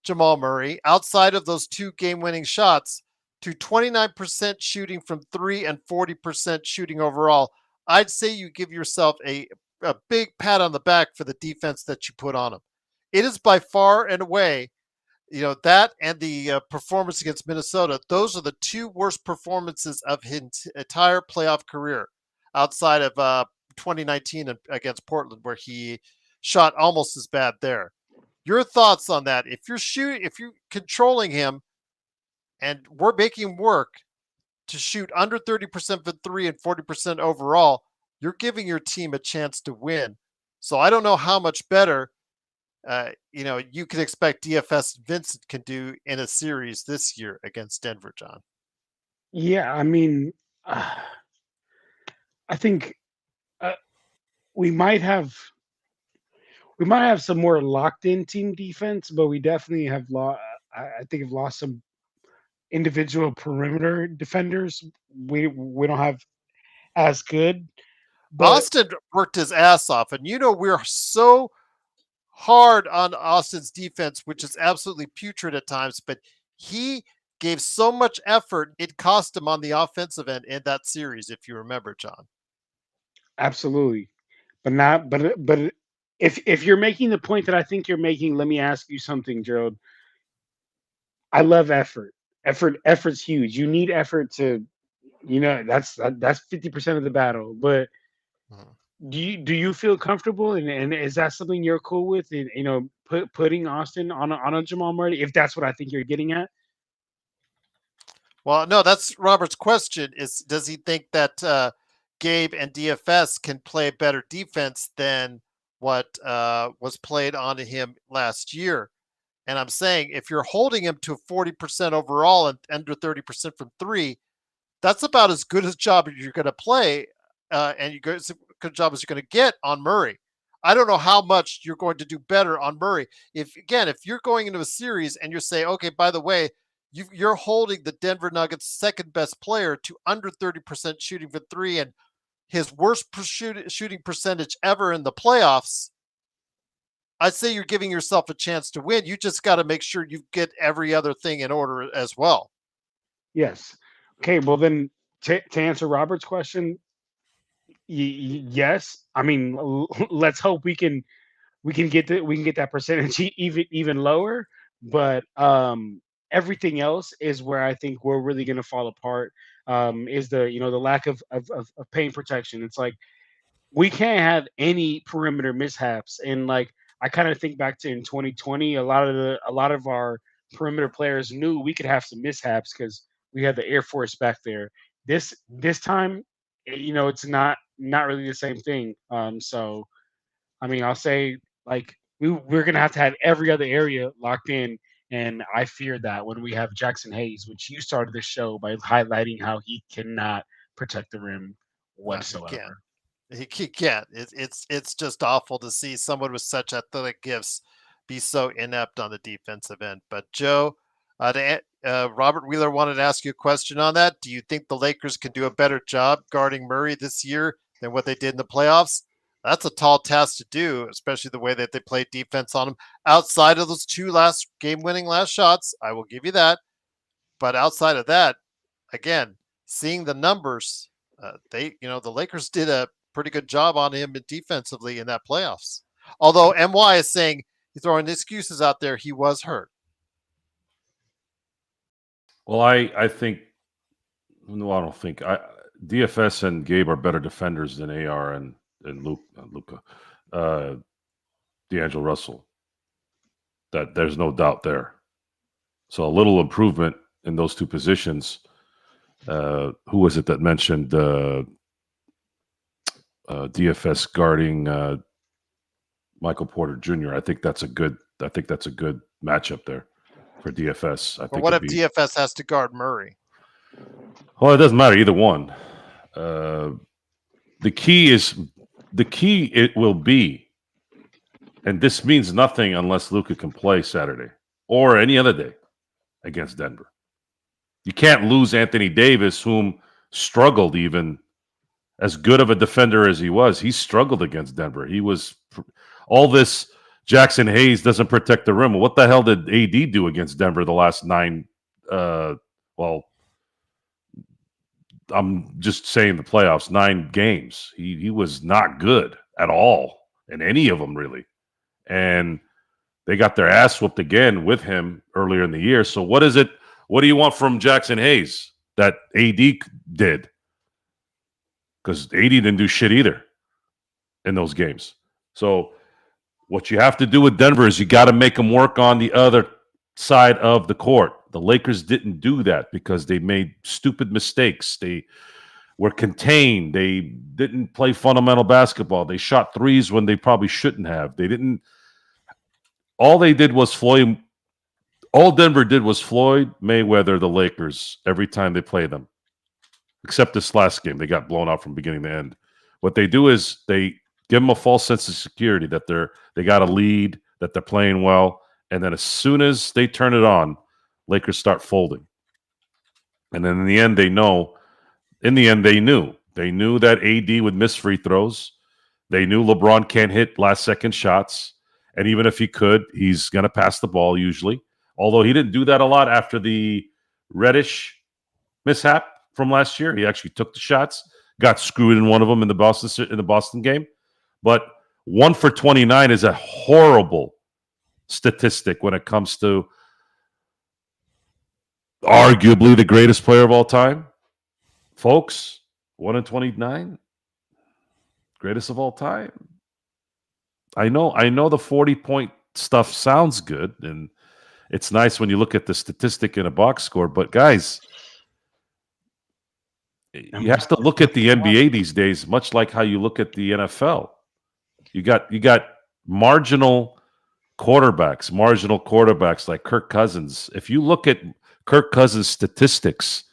Jamal Murray outside of those two game-winning shots to 29% shooting from three and 40% shooting overall, I'd say you give yourself a big pat on the back for the defense that you put on him. It is by far and away, that and the performance against Minnesota, those are the two worst performances of his entire playoff career outside of 2019 against Portland, where he shot almost as bad there. Your thoughts on that? If you're controlling him and we're making him work to shoot under 30% for three and 40% overall, you're giving your team a chance to win. So I don't know how much better you can expect DFS Vincent can do in a series this year against Denver, John. Yeah, I mean, I think we might have some more locked-in team defense, but we definitely have lost. I think have lost some individual perimeter defenders. We don't have as good. But Austin worked his ass off, and we're so hard on Austin's defense, which is absolutely putrid at times, but he gave so much effort, it cost him on the offensive end in that series, if you remember, John. Absolutely. But if you're making the point that I think you're making, let me ask you something, Gerald. I love effort. Effort's huge. You need effort to, that's 50% of the battle. But do you feel comfortable and is that something you're cool with? And, putting Austin on a Jamal Murray, if that's what I think you're getting at. Well, no, that's Robert's question. Does he think that Gabe and DFS can play better defense than what was played onto him last year. And I'm saying if you're holding him to 40% overall and under 30% from three, that's about as good a job as you're going to play, and as good job as you're going to get on Murray. I don't know how much you're going to do better on Murray. If you're going into a series and you're saying, okay, by the way, you're holding the Denver Nuggets' second best player to under 30% shooting for three and his worst shooting percentage ever in the playoffs, I'd say you're giving yourself a chance to win. You just got to make sure you get every other thing in order as well. Yes. Okay. Well, then to answer Robert's question, yes. I mean, let's hope we can get that percentage even lower. But everything else is where I think we're really going to fall apart. Is the the lack of paint protection. It's like we can't have any perimeter mishaps. And like I kind of think back to in 2020, a lot of our perimeter players knew we could have some mishaps because we had the Air Force back there. This time, it's not really the same thing. So I mean, I'll say like we're gonna have to have every other area locked in. And I fear that when we have Jackson Hayes, which you started the show by highlighting how he cannot protect the rim No, he can't. whatsoever. He can't. It's just awful to see someone with such athletic gifts be so inept on the defensive end. But Joe, Robert Wheeler wanted to ask you a question on that. Do you think the Lakers can do a better job guarding Murray this year than what they did in the playoffs? That's a tall task to do, especially the way that they played defense on him. Outside of those two last game-winning last shots, I will give you that. But outside of that, again, seeing the numbers, the Lakers did a pretty good job on him defensively in that playoffs. Although MY is saying he's throwing excuses out there, he was hurt. Well, I think no, I don't think DFS and Gabe are better defenders than AR and Luka, D'Angelo Russell. That there's no doubt there. So a little improvement in those two positions. Who was it that mentioned DFS guarding Michael Porter Jr.? I think that's a good matchup there for DFS. But what if DFS has to guard Murray? Well, it doesn't matter either one. The key it will be, and this means nothing unless Luka can play Saturday or any other day against Denver. You can't lose Anthony Davis, whom struggled even as good of a defender as he was. He struggled against Denver. He was all this Jackson Hayes doesn't protect the rim. What the hell did AD do against Denver the last 9? Well, I'm just saying the playoffs, 9 games. He was not good at all in any of them, really. And they got their ass whooped again with him earlier in the year. So what is it? What do you want from Jackson Hayes that AD did? Because AD didn't do shit either in those games. So what you have to do with Denver is you got to make them work on the other side of the court. The Lakers didn't do that because they made stupid mistakes. They were contained. They didn't play fundamental basketball. They shot threes when they probably shouldn't have. They didn't. All they did was Floyd. All Denver did was Floyd Mayweather the Lakers every time they play them. Except this last game. They got blown out from beginning to end. What they do is they give them a false sense of security that they got a lead, that they're playing well, and then as soon as they turn it on, Lakers start folding. And then in the end, they know. In the end, they knew. They knew that AD would miss free throws. They knew LeBron can't hit last-second shots. And even if he could, he's going to pass the ball usually. Although he didn't do that a lot after the Reddish mishap from last year. He actually took the shots, got screwed in one of them in the Boston game. But 1 for 29 is a horrible statistic when it comes to arguably the greatest player of all time. Folks, 1 in 29, greatest of all time. I know the 40-point stuff sounds good, and it's nice when you look at the statistic in a box score, but guys, you have to look at the NBA these days, much like how you look at the NFL. You got marginal quarterbacks like Kirk Cousins. If you look at Kirk Cousins' statistics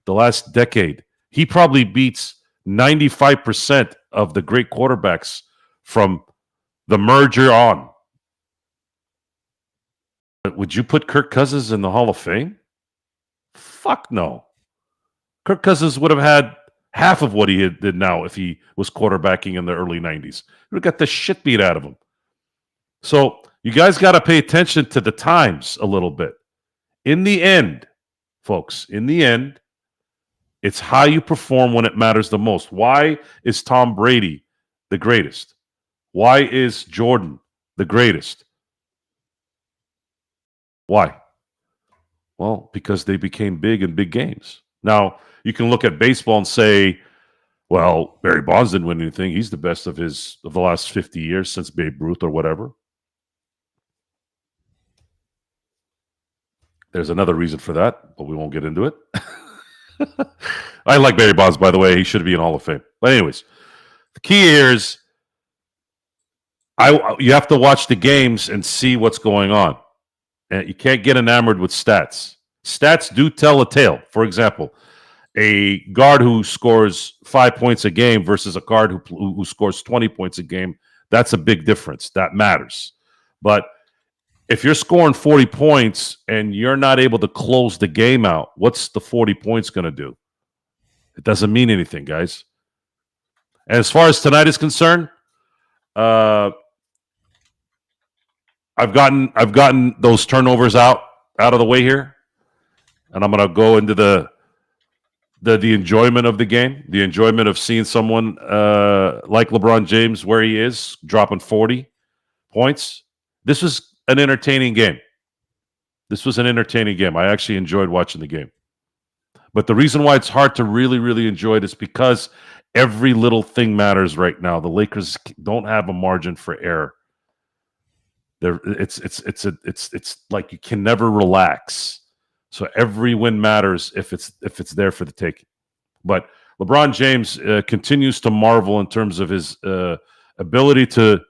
the last decade, he probably beats 95% of the great quarterbacks from the merger on. But would you put Kirk Cousins in the Hall of Fame? Fuck no. Kirk Cousins would have had half of what he did now if he was quarterbacking in the early 90s. He would have got the shit beat out of him. So you guys got to pay attention to the times a little bit. In the end, folks, it's how you perform when it matters the most. Why is Tom Brady the greatest? Why is Jordan the greatest? Why? Well, because they became big in big games. Now, you can look at baseball and say, well, Barry Bonds didn't win anything. He's the best of the last 50 years since Babe Ruth or whatever. There's another reason for that, but we won't get into it. I like Barry Bonds, by the way. He should be in Hall of Fame. But anyways, the key here is you have to watch the games and see what's going on. And you can't get enamored with stats. Stats do tell a tale. For example, a guard who scores 5 points a game versus a guard who scores 20 points a game, that's a big difference. That matters. But if you're scoring 40 points and you're not able to close the game out, what's the 40 points going to do? It doesn't mean anything, guys. And as far as tonight is concerned, I've gotten those turnovers out of the way here, and I'm going to go into the enjoyment of the game, the enjoyment of seeing someone like LeBron James where he is, dropping 40 points. This was an entertaining game. I actually enjoyed watching the game. But the reason why it's hard to really, really enjoy it is because every little thing matters right now. The Lakers don't have a margin for error. It's like you can never relax. So every win matters if it's there for the taking. But LeBron James continues to marvel in terms of his ability to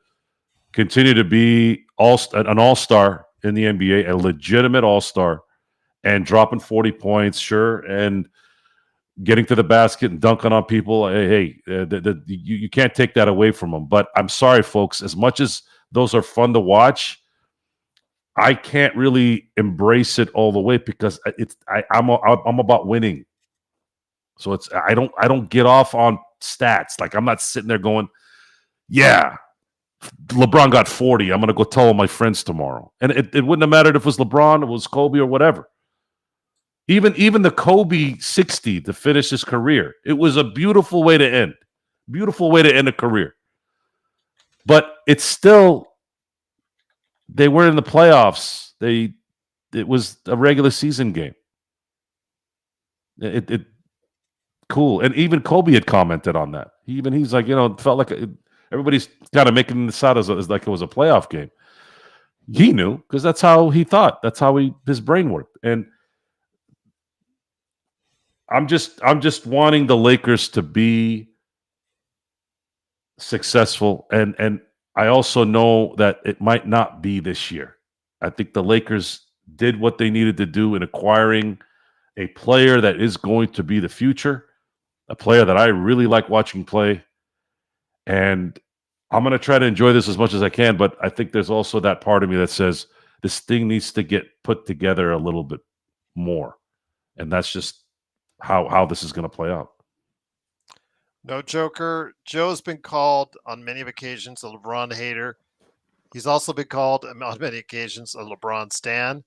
continue to be an all-star in the NBA, a legitimate all-star, and dropping 40 points, sure, and getting to the basket and dunking on people. Hey, you can't take that away from him. But I'm sorry, folks, as much as those are fun to watch, I can't really embrace it all the way because I'm about winning. So I don't get off on stats. Like, I'm not sitting there going, yeah, LeBron got 40. I'm going to go tell all my friends tomorrow. And it wouldn't have mattered if it was LeBron, it was Kobe, or whatever. Even the Kobe 60 to finish his career, it was a beautiful way to end. Beautiful way to end a career. But it's still, they were in the playoffs. It was a regular season game. It cool. And even Kobe had commented on that. He's like, it felt like everybody's kind of making this out as like it was a playoff game. He knew because that's how he thought. That's how his brain worked. And I'm just wanting the Lakers to be successful, and I also know that it might not be this year. I think the Lakers did what they needed to do in acquiring a player that is going to be the future, a player that I really like watching play, and I'm going to try to enjoy this as much as I can, but I think there's also that part of me that says this thing needs to get put together a little bit more, and that's just how this is going to play out. No joker. Joe's been called on many occasions a LeBron hater. He's also been called on many occasions a LeBron stan,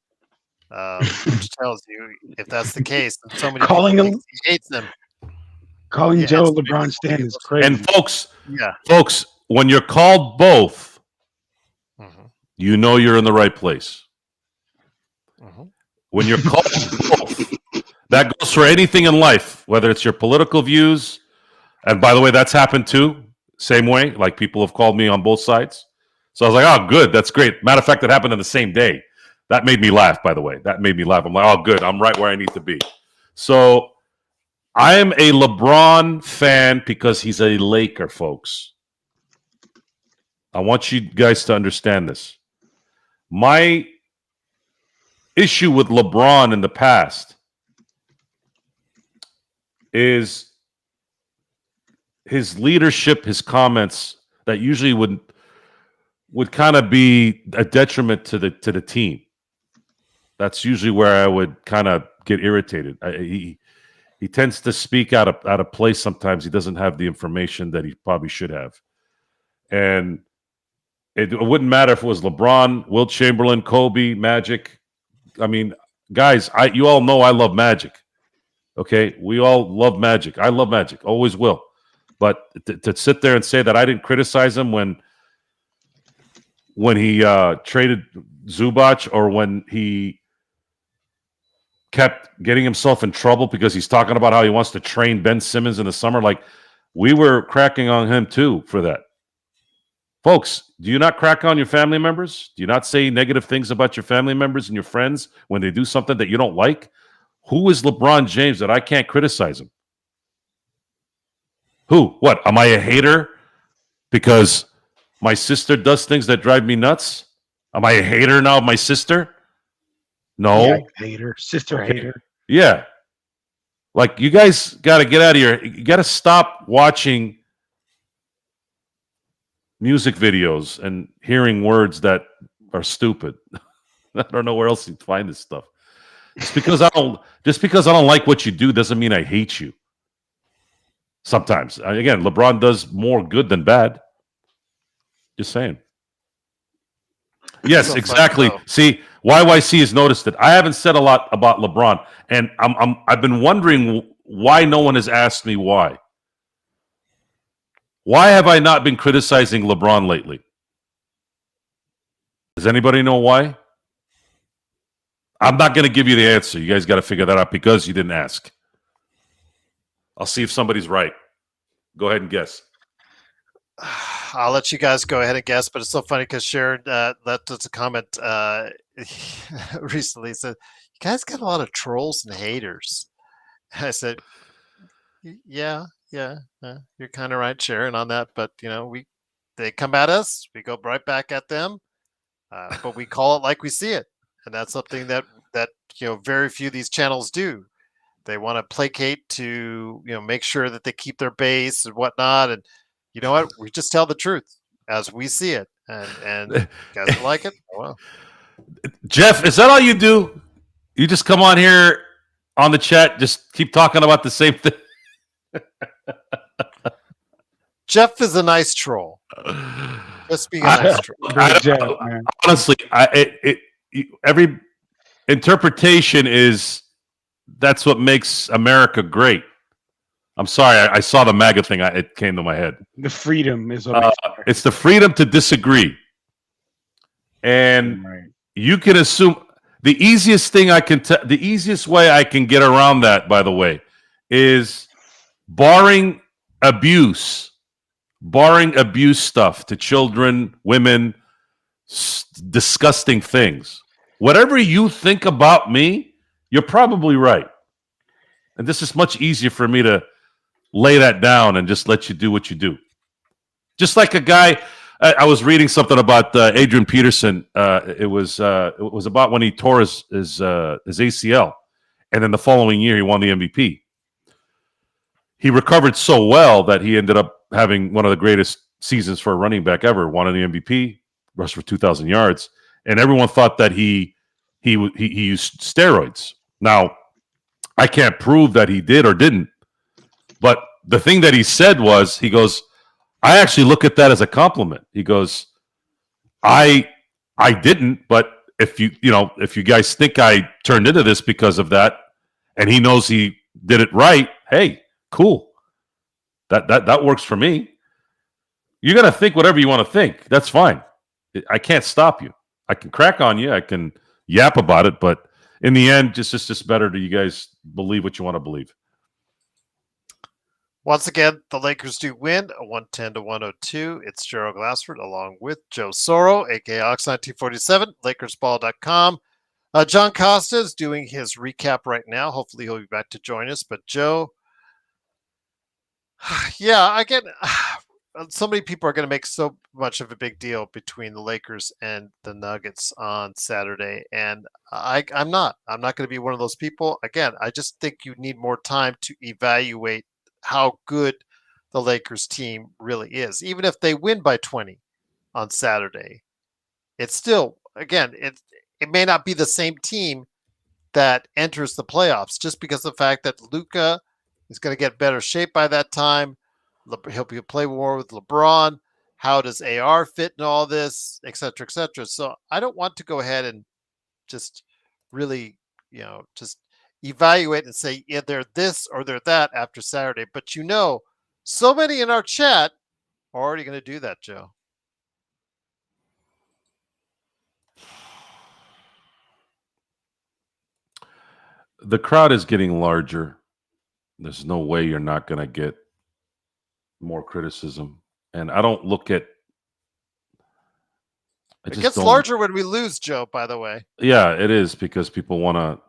which tells you if that's the case. And so many calling people him, he hates him. Calling Joe LeBron stan is crazy. And folks, when you're called both, you know you're in the right place. When you're called both, that goes for anything in life, whether it's your political views. And by the way, that's happened too. Same way, like people have called me on both sides. So I was like, oh, good. That's great. Matter of fact, it happened on the same day. That made me laugh, by the way. That made me laugh. I'm like, oh, good. I'm right where I need to be. So I am a LeBron fan because he's a Laker, folks. I want you guys to understand this. My issue with LeBron in the past is his leadership, his comments that usually would kind of be a detriment to the team. That's usually where I would kind of get irritated. He tends to speak out of place sometimes. He doesn't have the information that he probably should have. And it wouldn't matter if it was LeBron, Wilt Chamberlain, Kobe, Magic. I mean, guys, you all know I love Magic. Okay? We all love Magic. I love Magic. Always will. But to sit there and say that I didn't criticize him when he traded Zubac, or when he kept getting himself in trouble because he's talking about how he wants to train Ben Simmons in the summer, like, we were cracking on him too for that. Folks, do you not crack on your family members? Do you not say negative things about your family members and your friends when they do something that you don't like? Who is LeBron James that I can't criticize him? Who? What? Am I a hater because my sister does things that drive me nuts? Am I a hater now of my sister? No. Yeah, hater. Sister hater. Yeah. Like, you guys got to get out of here. You got to stop watching music videos and hearing words that are stupid. I don't know where else you find this stuff. Just because I don't like what you do doesn't mean I hate you. Sometimes, again, LeBron does more good than bad. Just saying. Yes, exactly. See, YYC has noticed it. I haven't said a lot about LeBron, and I've been wondering why no one has asked me why. Why have I not been criticizing LeBron lately? Does anybody know why? I'm not going to give you the answer. You guys got to figure that out because you didn't ask. I'll see if somebody's right. Go ahead and guess. I'll let you guys go ahead and guess, but it's so funny because Sharon left us a comment recently. Said, "You guys got a lot of trolls and haters." I said, "Yeah, you're kind of right, Sharon, on that. But they come at us, we go right back at them, but we call it like we see it, and that's something that very few of these channels do. They want to placate to make sure that they keep their base and whatnot, and you know what? We just tell the truth as we see it, and you guys don't like it. Oh, well. Jeff, is that all you do? You just come on here on the chat, just keep talking about the same thing. Jeff is a nice troll. Just being a nice troll. Honestly, every interpretation is that's what makes America great. I'm sorry, I saw the MAGA thing. It came to my head. The freedom is what it's the freedom to disagree, and you can assume the easiest thing the easiest way I can get around that, by the way, is barring abuse stuff to children, women, disgusting things. Whatever you think about me, you're probably right. And this is much easier for me to lay that down and just let you do what you do. Just like a guy, I was reading something about Adrian Peterson. It was about when he tore his ACL, and then the following year he won the MVP. He recovered so well that he ended up having one of the greatest seasons for a running back ever. Won the MVP, rushed for 2,000 yards, and everyone thought that he used steroids. Now, I can't prove that he did or didn't, but the thing that he said was, he goes, I actually look at that as a compliment. He goes, I didn't, but if you guys think I turned into this because of that, and he knows he did it right, hey, cool. That works for me. You're gonna think whatever you want to think. That's fine. I can't stop you. I can crack on you. I can yap about it, but in the end, it's just better to you guys believe what you want to believe. Once again, the Lakers do win, 110-102. It's Gerald Glassford along with Joe Soro, aka Ox1947, LakersBall.com. John Costa is doing his recap right now. Hopefully he'll be back to join us. But Joe, Yeah, again, so many people are going to make so much of a big deal between the Lakers and the Nuggets on Saturday, and I'm not. I'm not going to be one of those people. Again, I just think you need more time to evaluate how good the Lakers team really is. Even if they win by 20 on Saturday, it's still, again, it may not be the same team that enters the playoffs just because of the fact that Luka is going to get better shape by that time. He'll be play more with LeBron. How does AR fit in all this, et cetera, et cetera? So I don't want to go ahead and just really, just evaluate and say, yeah, they're this or they're that after Saturday. But so many in our chat are already going to do that, Joe. The crowd is getting larger. There's no way you're not going to get more criticism. And I don't look at. It gets don't. larger when we lose, Joe, by the way. Yeah, it is because people want to.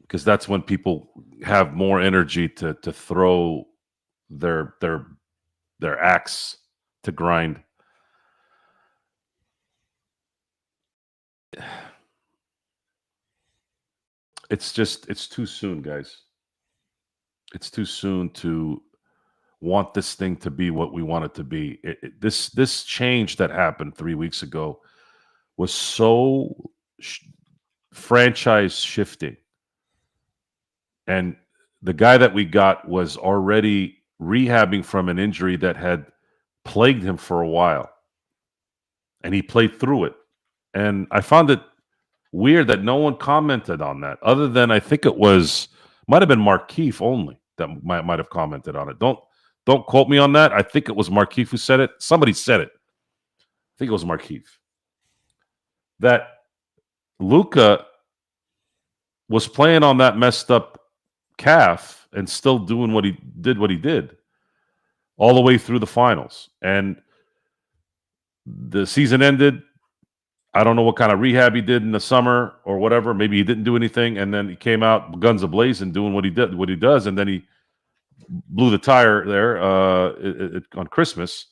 Because that's when people have more energy to throw their axe to grind. It's too soon, guys. It's too soon to want this thing to be what we want it to be. This change that happened 3 weeks ago was so franchise shifting, and the guy that we got was already rehabbing from an injury that had plagued him for a while, and he played through it. And I found it weird that no one commented on that, other than I think it might have been Markeith only that might have commented on it. Don't quote me on that. I think it was Markeith who said it. Somebody said it. I think it was Markeith. That Luka was playing on that messed up calf and still doing what he did all the way through the finals. And the season ended. I don't know what kind of rehab he did in the summer or whatever. Maybe he didn't do anything, and then he came out guns ablazing doing what he does, and then he blew the tire there on Christmas.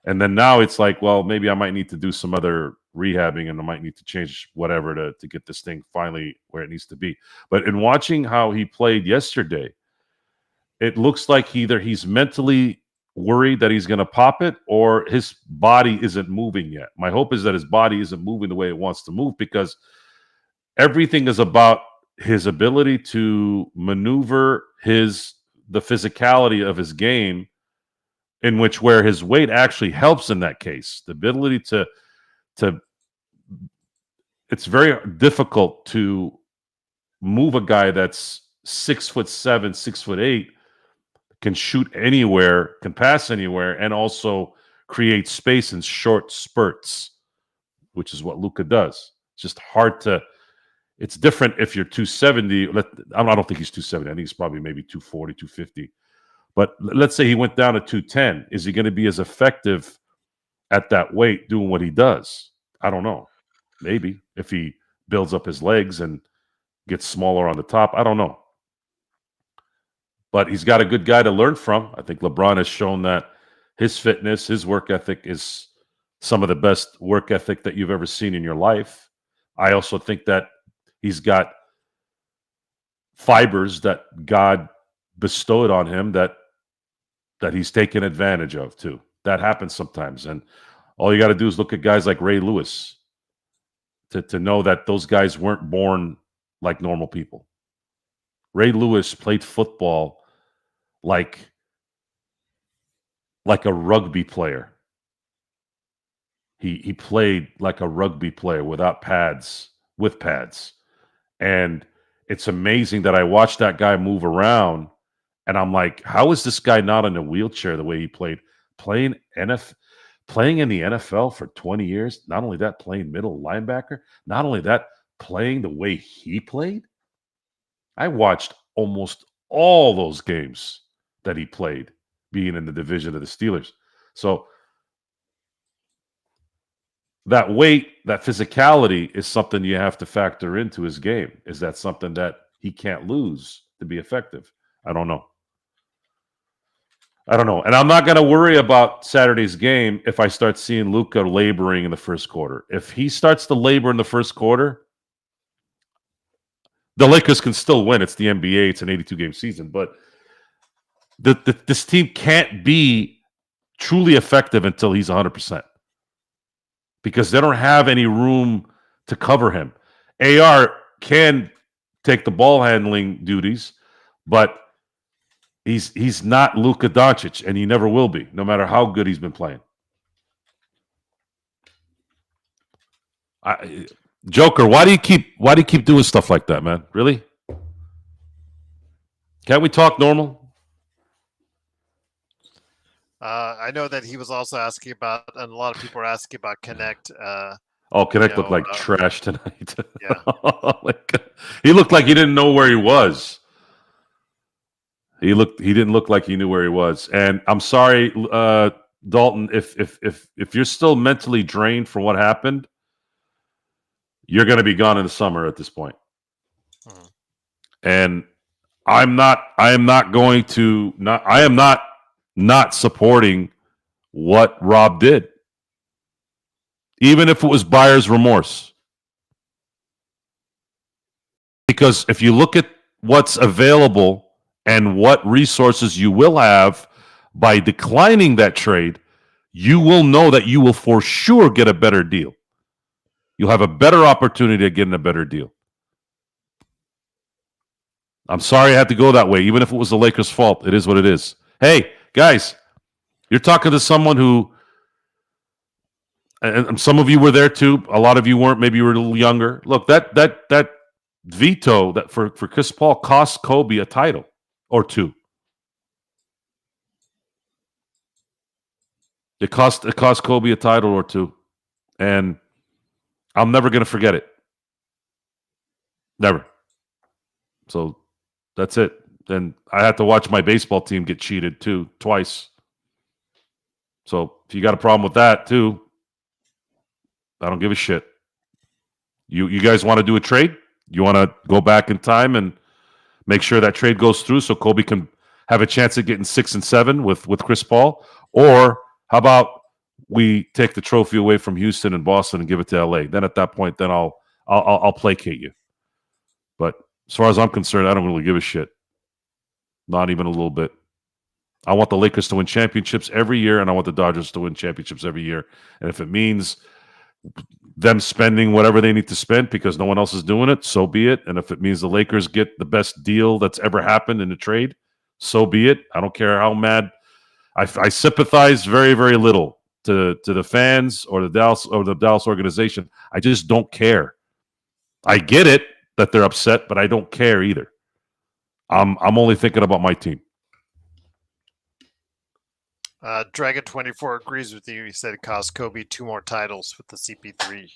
And then now it's like, well, maybe I might need to do some other rehabbing, and I might need to change whatever to get this thing finally where it needs to be. But in watching how he played yesterday, it looks like either he's mentally worried that he's going to pop it or his body isn't moving yet. My hope is that his body isn't moving the way it wants to move, because everything is about his ability to maneuver the physicality of his game, in which where his weight actually helps in that case. The ability to it's very difficult to move a guy that's 6'7", 6'8", can shoot anywhere, can pass anywhere, and also create space in short spurts, which is what Luka does. It's just hard to. It's different if you're 270. I don't think he's 270. I think he's probably maybe 240, 250. But let's say he went down to 210. Is he going to be as effective at that weight doing what he does? I don't know. Maybe if he builds up his legs and gets smaller on the top. I don't know. But he's got a good guy to learn from. I think LeBron has shown that his fitness, his work ethic is some of the best work ethic that you've ever seen in your life. I also think that he's got fibers that God bestowed on him that he's taken advantage of too. That happens sometimes. And all you got to do is look at guys like Ray Lewis to know that those guys weren't born like normal people. Ray Lewis played football like a rugby player. He played like a rugby player without pads, with pads. And it's amazing that I watched that guy move around, and I'm like, how is this guy not in a wheelchair the way he played? Playing in the NFL for 20 years. Not only that, playing middle linebacker. Not only that, playing the way he played. I watched almost all those games that he played, being in the division of the Steelers. So that weight, that physicality is something you have to factor into his game. Is that something that he can't lose to be effective? I don't know. I don't know. And I'm not going to worry about Saturday's game if I start seeing Luka laboring in the first quarter. If he starts to labor in the first quarter, the Lakers can still win. It's the NBA. It's an 82-game season. But this team can't be truly effective until he's 100% because they don't have any room to cover him. AR can take the ball handling duties, but he's not Luka Doncic, and he never will be, no matter how good he's been playing. Joker, why do you keep doing stuff like that, man? Really? Can't we talk normal? I know that he was also asking about, and a lot of people are asking about Connect. Connect looked like trash tonight. Yeah. He looked like he didn't know where he was. He didn't look like he knew where he was. And I'm sorry, Dalton, if you're still mentally drained from what happened, you're going to be gone in the summer at this point. Mhm. And I am not supporting what Rob did. Even if it was buyer's remorse. Because if you look at what's available and what resources you will have by declining that trade, you will know that you will for sure get a better deal. You'll have a better opportunity of getting a better deal. I'm sorry I had to go that way, even if it was the Lakers' fault. It is what it is. Hey, guys, you're talking to someone who, and some of you were there too. A lot of you weren't. Maybe you were a little younger. Look, that veto that for Chris Paul cost Kobe a title or two. It cost Kobe a title or two, and I'm never going to forget it. Never. So that's it. And I had to watch my baseball team get cheated too, twice. So if you got a problem with that too, I don't give a shit. You guys want to do a trade? You want to go back in time and make sure that trade goes through so Kobe can have a chance at getting 6 and 7 with Chris Paul? Or how about we take the trophy away from Houston and Boston and give it to LA? Then at that point, then I'll placate you. But as far as I'm concerned, I don't really give a shit. Not even a little bit. I want the Lakers to win championships every year, and I want the Dodgers to win championships every year. And if it means them spending whatever they need to spend because no one else is doing it, so be it. And if it means the Lakers get the best deal that's ever happened in a trade, so be it. I don't care how mad. I sympathize very, very little to the fans or the Dallas organization. I just don't care. I get it that they're upset, but I don't care either. I'm only thinking about my team. Dragon24 agrees with you. He said it cost Kobe 2 more titles with the CP3.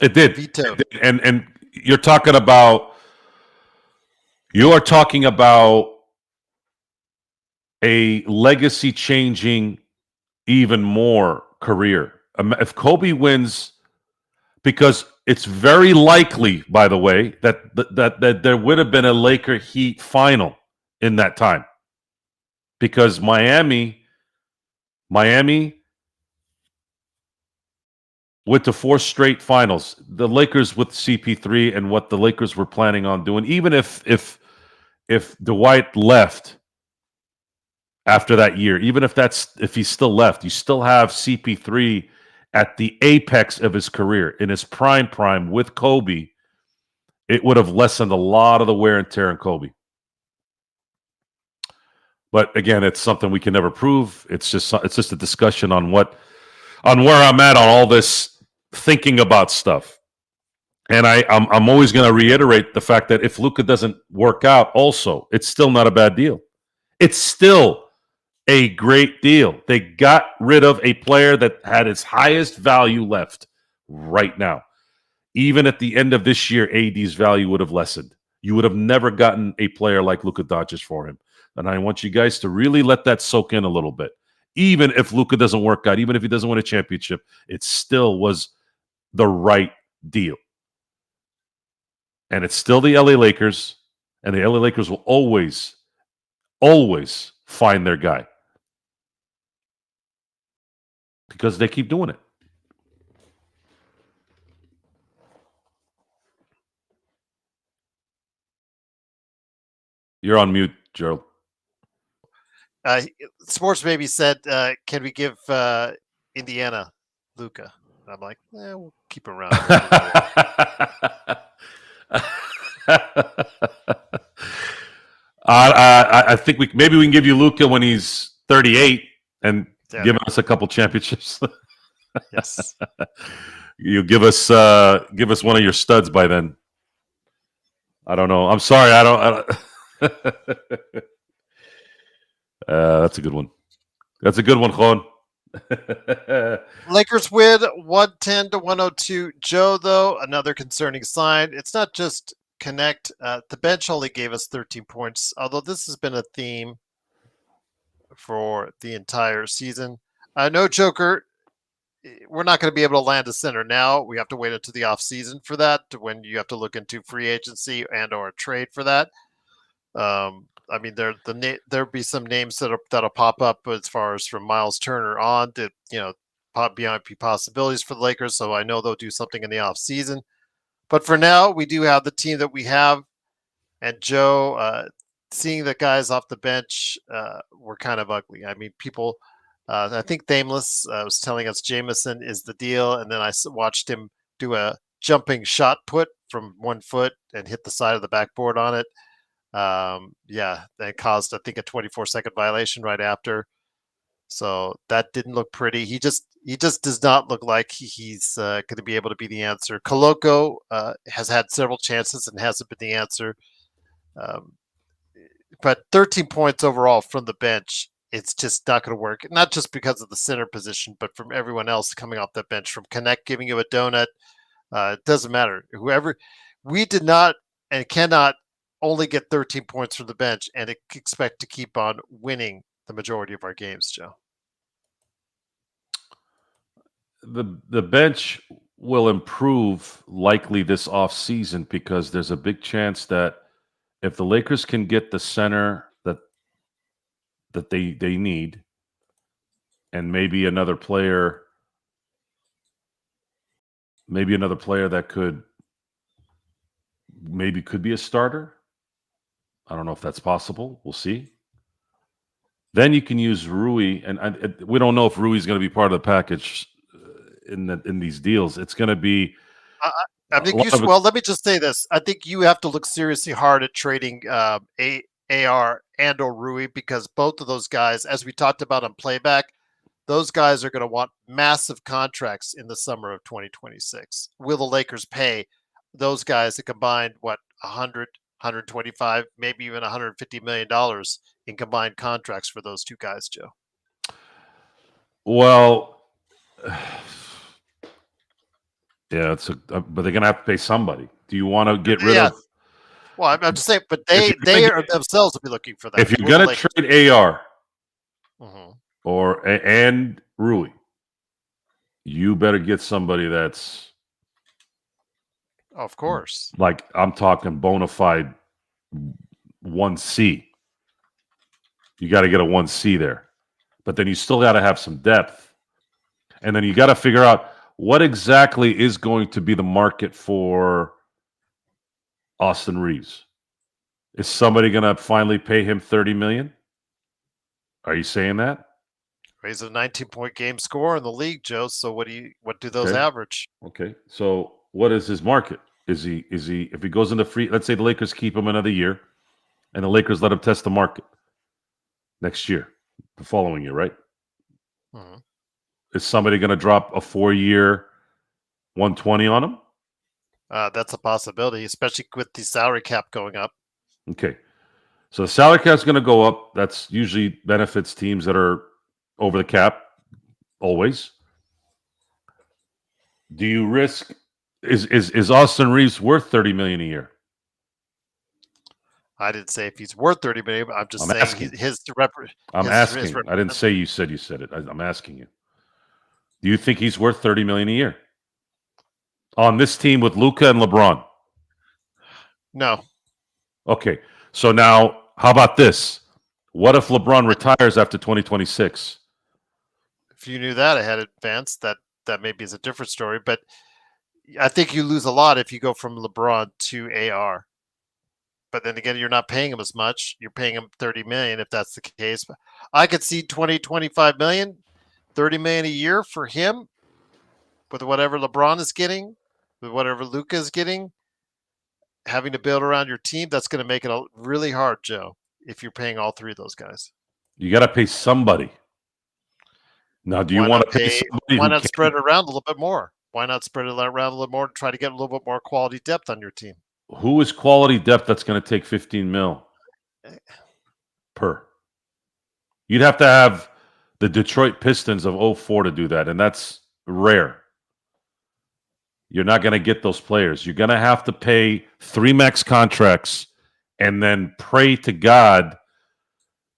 It did. Veto. It did. And you are talking about a legacy changing even more career. If Kobe wins, because it's very likely, by the way, that there would have been a Laker Heat final in that time. Because Miami went to 4 straight finals. The Lakers with CP3 and what the Lakers were planning on doing, even if Dwight left after that year, even if he's still left, you still have CP3 at the apex of his career, in his prime with Kobe. It would have lessened a lot of the wear and tear on Kobe. But again, it's something we can never prove. It's just a discussion on where I'm at on all this thinking about stuff. And I'm always going to reiterate the fact that if Luka doesn't work out, also, it's still not a bad deal. It's still a great deal. They got rid of a player that had its highest value left right now. Even at the end of this year, AD's value would have lessened. You would have never gotten a player like Luka Doncic for him. And I want you guys to really let that soak in a little bit. Even if Luka doesn't work out, even if he doesn't win a championship, it still was the right deal. And it's still the LA Lakers, and the LA Lakers will always find their guy. because they keep doing it. You're on mute, Gerald. Sports Baby said, "Can we give Indiana Luka?" I'm like, we'll keep him around. I think maybe we can give you Luka when he's 38 and give us a couple championships. Yes. You give us one of your studs by then. I don't know. I'm sorry. I don't that's a good one. That's a good one, Juan. Lakers win 110-102. Joe, though, another concerning sign. It's not just connect. The bench only gave us 13 points, although this has been a theme for the entire season. No Joker. We're not going to be able to land a center now. We have to wait until the offseason for that, when you have to look into free agency and or a trade for that. I mean, there'll be some names that'll pop up as far as from Miles Turner on to, beyond possibilities for the Lakers. So I know they'll do something in the off season. But for now, we do have the team that we have. And Joe, seeing the guys off the bench were kind of ugly. I mean, people, I think Thameless was telling us Jameson is the deal. And then I watched him do a jumping shot put from 1 foot and hit the side of the backboard on it. That caused, I think, a 24-second violation right after. So that didn't look pretty. He just does not look like he's going to be able to be the answer. Koloko has had several chances and hasn't been the answer. But 13 points overall from the bench, it's just not going to work. Not just because of the center position, but from everyone else coming off the bench, from Connect giving you a donut. It doesn't matter. We did not and cannot only get 13 points from the bench and expect to keep on winning the majority of our games, Joe. The bench will improve likely this offseason because there's a big chance that if the Lakers can get the center that they need, and maybe another player that could be a starter. I don't know if that's possible. We'll see. Then you can use Rui, and we don't know if Rui's going to be part of the package in these deals. It's going to be. I think let me just say this. I think you have to look seriously hard at trading AR and or Rui, because both of those guys, as we talked about on playback, those guys are going to want massive contracts in the summer of 2026. Will the Lakers pay those guys a combined 100, 125, maybe even $150 million in combined contracts for those two guys, Joe? Well, yeah, but they're going to have to pay somebody. Do you want to get rid of? Well, I'm just saying, but they themselves will be looking for that. If you're going to trade AR mm-hmm. and Rui, you better get somebody that's, of course, like I'm talking bona fide 1C. You got to get a 1C there, but then you still got to have some depth, and then you got to figure out what exactly is going to be the market for Austin Reaves. Is somebody going to finally pay him $30 million? Are you saying that? He's a 19-point game scorer in the league, Joe. So what do those average? Okay. So what is his market? Is he if he goes into free, let's say the Lakers keep him another year and the Lakers let him test the market next year, the following year, right? Mm-hmm. Is somebody going to drop a 4-year 120 on him? That's a possibility, especially with the salary cap going up. Okay. So the salary cap is going to go up. That's usually benefits teams that are over the cap, always. Do you risk? Is Austin Reaves worth $30 million a year? I didn't say if he's worth $30 million. But I'm just saying asking. I'm asking. I didn't say you said it. I'm asking you. Do you think he's worth $30 million a year on this team with Luka and LeBron? No. Okay. So now, how about this? What if LeBron retires after 2026? if you knew that ahead in advance, that maybe is a different story. But I think you lose a lot if you go from LeBron to AR. But then again, you're not paying him as much. You're paying him $30 million if that's the case. But I could see 20, 25 million, 30 million a year for him with whatever LeBron is getting, with whatever Luka is getting. Having to build around your team, that's going to make it really hard, Joe, if you're paying all three of those guys. You got to pay somebody. Now, do you want to pay somebody? Why not spread it around a little bit more? Why not spread it around a little more to try to get a little bit more quality depth on your team? Who is quality depth that's going to take 15 mil per? You'd have to have the Detroit Pistons of 04 to do that, and that's rare. You're not going to get those players. You're going to have to pay 3 max contracts and then pray to God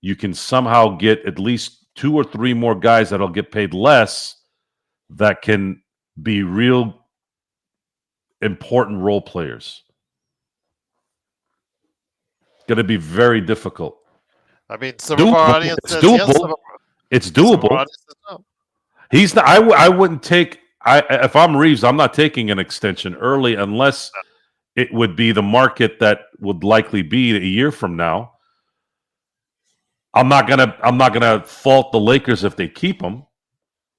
you can somehow get at least 2 or 3 more guys that'll get paid less that can be real important role players. Going to be very difficult. I mean, some of our audience it's says doable. yes. It's doable. No. He's not. I wouldn't take. If I'm Reaves, I'm not taking an extension early unless it would be the market that would likely be a year from now. I'm not gonna fault the Lakers if they keep him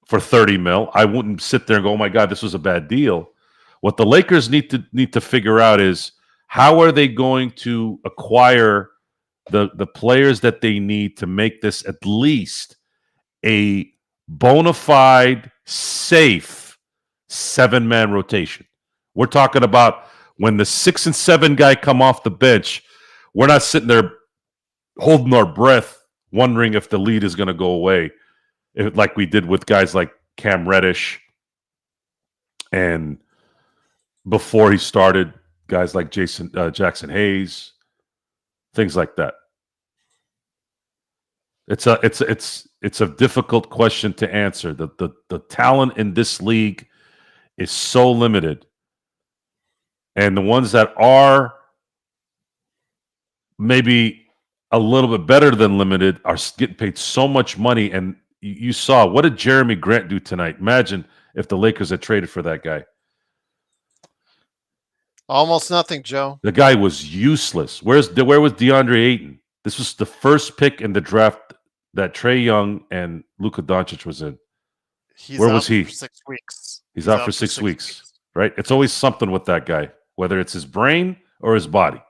for 30 mil. I wouldn't sit there and go, "Oh my God, this was a bad deal." What the Lakers need to figure out is how are they going to acquire the players that they need to make this at least a bona fide, safe 7-man rotation. We're talking about when the 6 and 7 guy come off the bench, we're not sitting there holding our breath, wondering if the lead is going to go away, like we did with guys like Cam Reddish, and before he started, guys like Jackson Hayes, things like that. It's a difficult question to answer. The talent in this league is so limited, and the ones that are maybe a little bit better than limited are getting paid so much money. And you saw, what did Jeremy Grant do tonight? Imagine if the Lakers had traded for that guy. Almost nothing, Joe. The guy was useless. Where was DeAndre Ayton? This was the first pick in the draft that Trae Young and Luka Doncic was in. Where was he? For 6 weeks. He's out for 6 weeks, right? It's always something with that guy, whether it's his brain or his body.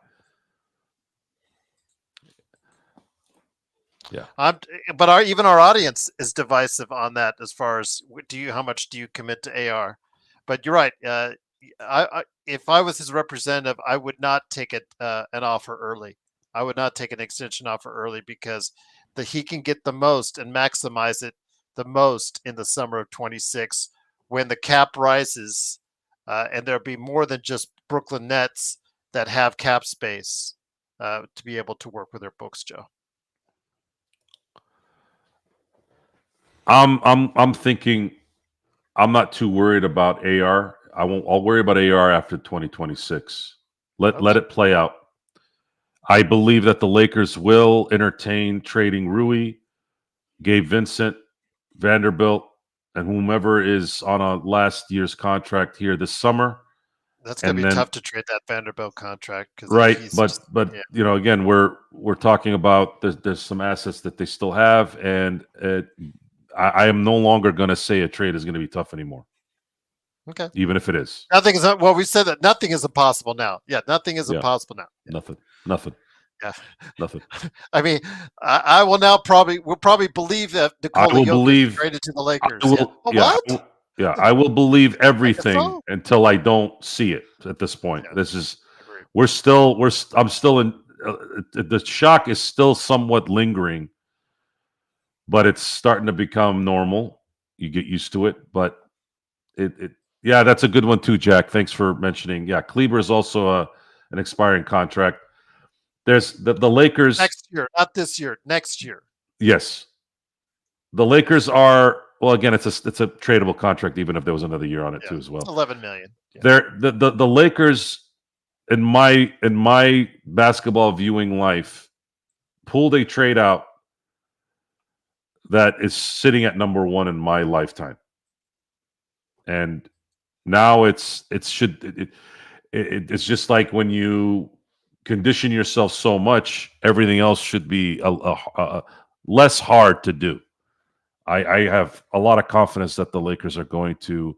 Yeah. But even our audience is divisive on that as far as how much do you commit to AR? But you're right. If I was his representative, I would not take an offer early. I would not take an extension offer early because he can get the most and maximize it the most in the summer of 26 when the cap rises, and there'll be more than just Brooklyn Nets that have cap space to be able to work with their books, Joe. I'm thinking I'm not too worried about AR. I'll worry about AR after 2026. Let it play out. I believe that the Lakers will entertain trading Rui, Gabe Vincent, Vanderbilt, and whomever is on a last year's contract here this summer. That's going to be tough to trade that Vanderbilt contract, right? But yeah. You know, again, we're talking about there's some assets that they still have, and I am no longer going to say a trade is going to be tough anymore. Okay, even if it is. Nothing is well. We said that nothing is impossible now. Yeah, nothing is impossible now. Yeah. Nothing. Yeah, nothing. I mean, I will now will probably believe that Nikola Jokic traded to the Lakers. What? I will believe everything until I don't see it. At this point, this is I'm still in. The shock is still somewhat lingering, but it's starting to become normal. You get used to it, but yeah, that's a good one too, Jack. Thanks for mentioning. Yeah, Kleber is also an expiring contract. There's the Lakers next year, not this year, next year. Yes, the Lakers are again. It's a tradable contract, even if there was another year on it too as well. It's $11 million. Yeah. The Lakers in my basketball viewing life pulled a trade out that is sitting at number one in my lifetime. And now it's just like when you condition yourself so much, everything else should be a less hard to do. I have a lot of confidence that the Lakers are going to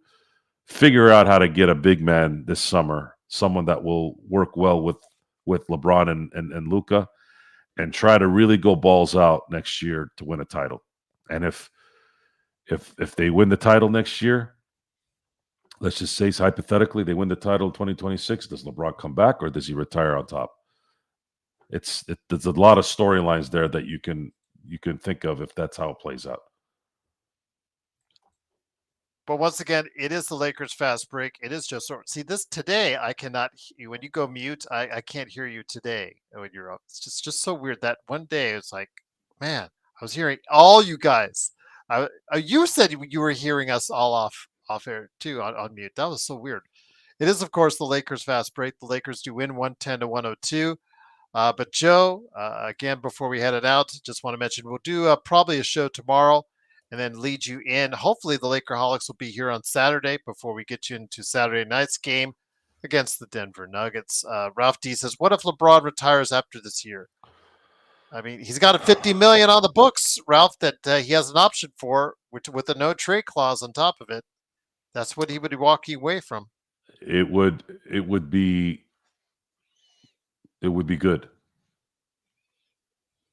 figure out how to get a big man this summer, someone that will work well with LeBron and Luka, and try to really go balls out next year to win a title. And if they win the title next year, let's just say hypothetically they win the title in 2026, does LeBron come back or does he retire on top? There's a lot of storylines there that you can think of if that's how it plays out. But once again, it is the Lakers fast break. It is just sort. See, this today, I cannot. When you go mute, I can't hear you today when you're up. It's just so weird that one day it's like, man, I was hearing all you guys. You said you were hearing us all off air too on mute. That was so weird. It is, of course, the Lakers fast break. The Lakers do win 110-102. But Joe, again, before we head it out, just want to mention we'll do probably a show tomorrow and then lead you in. Hopefully the Lakerholics will be here on Saturday before we get you into Saturday night's game against the Denver Nuggets. Ralph D says, what if LeBron retires after this year? I mean, he's got a $50 million on the books, Ralph, that he has an option for with a no trade clause on top of it. That's what he would be walking away from. It would be good.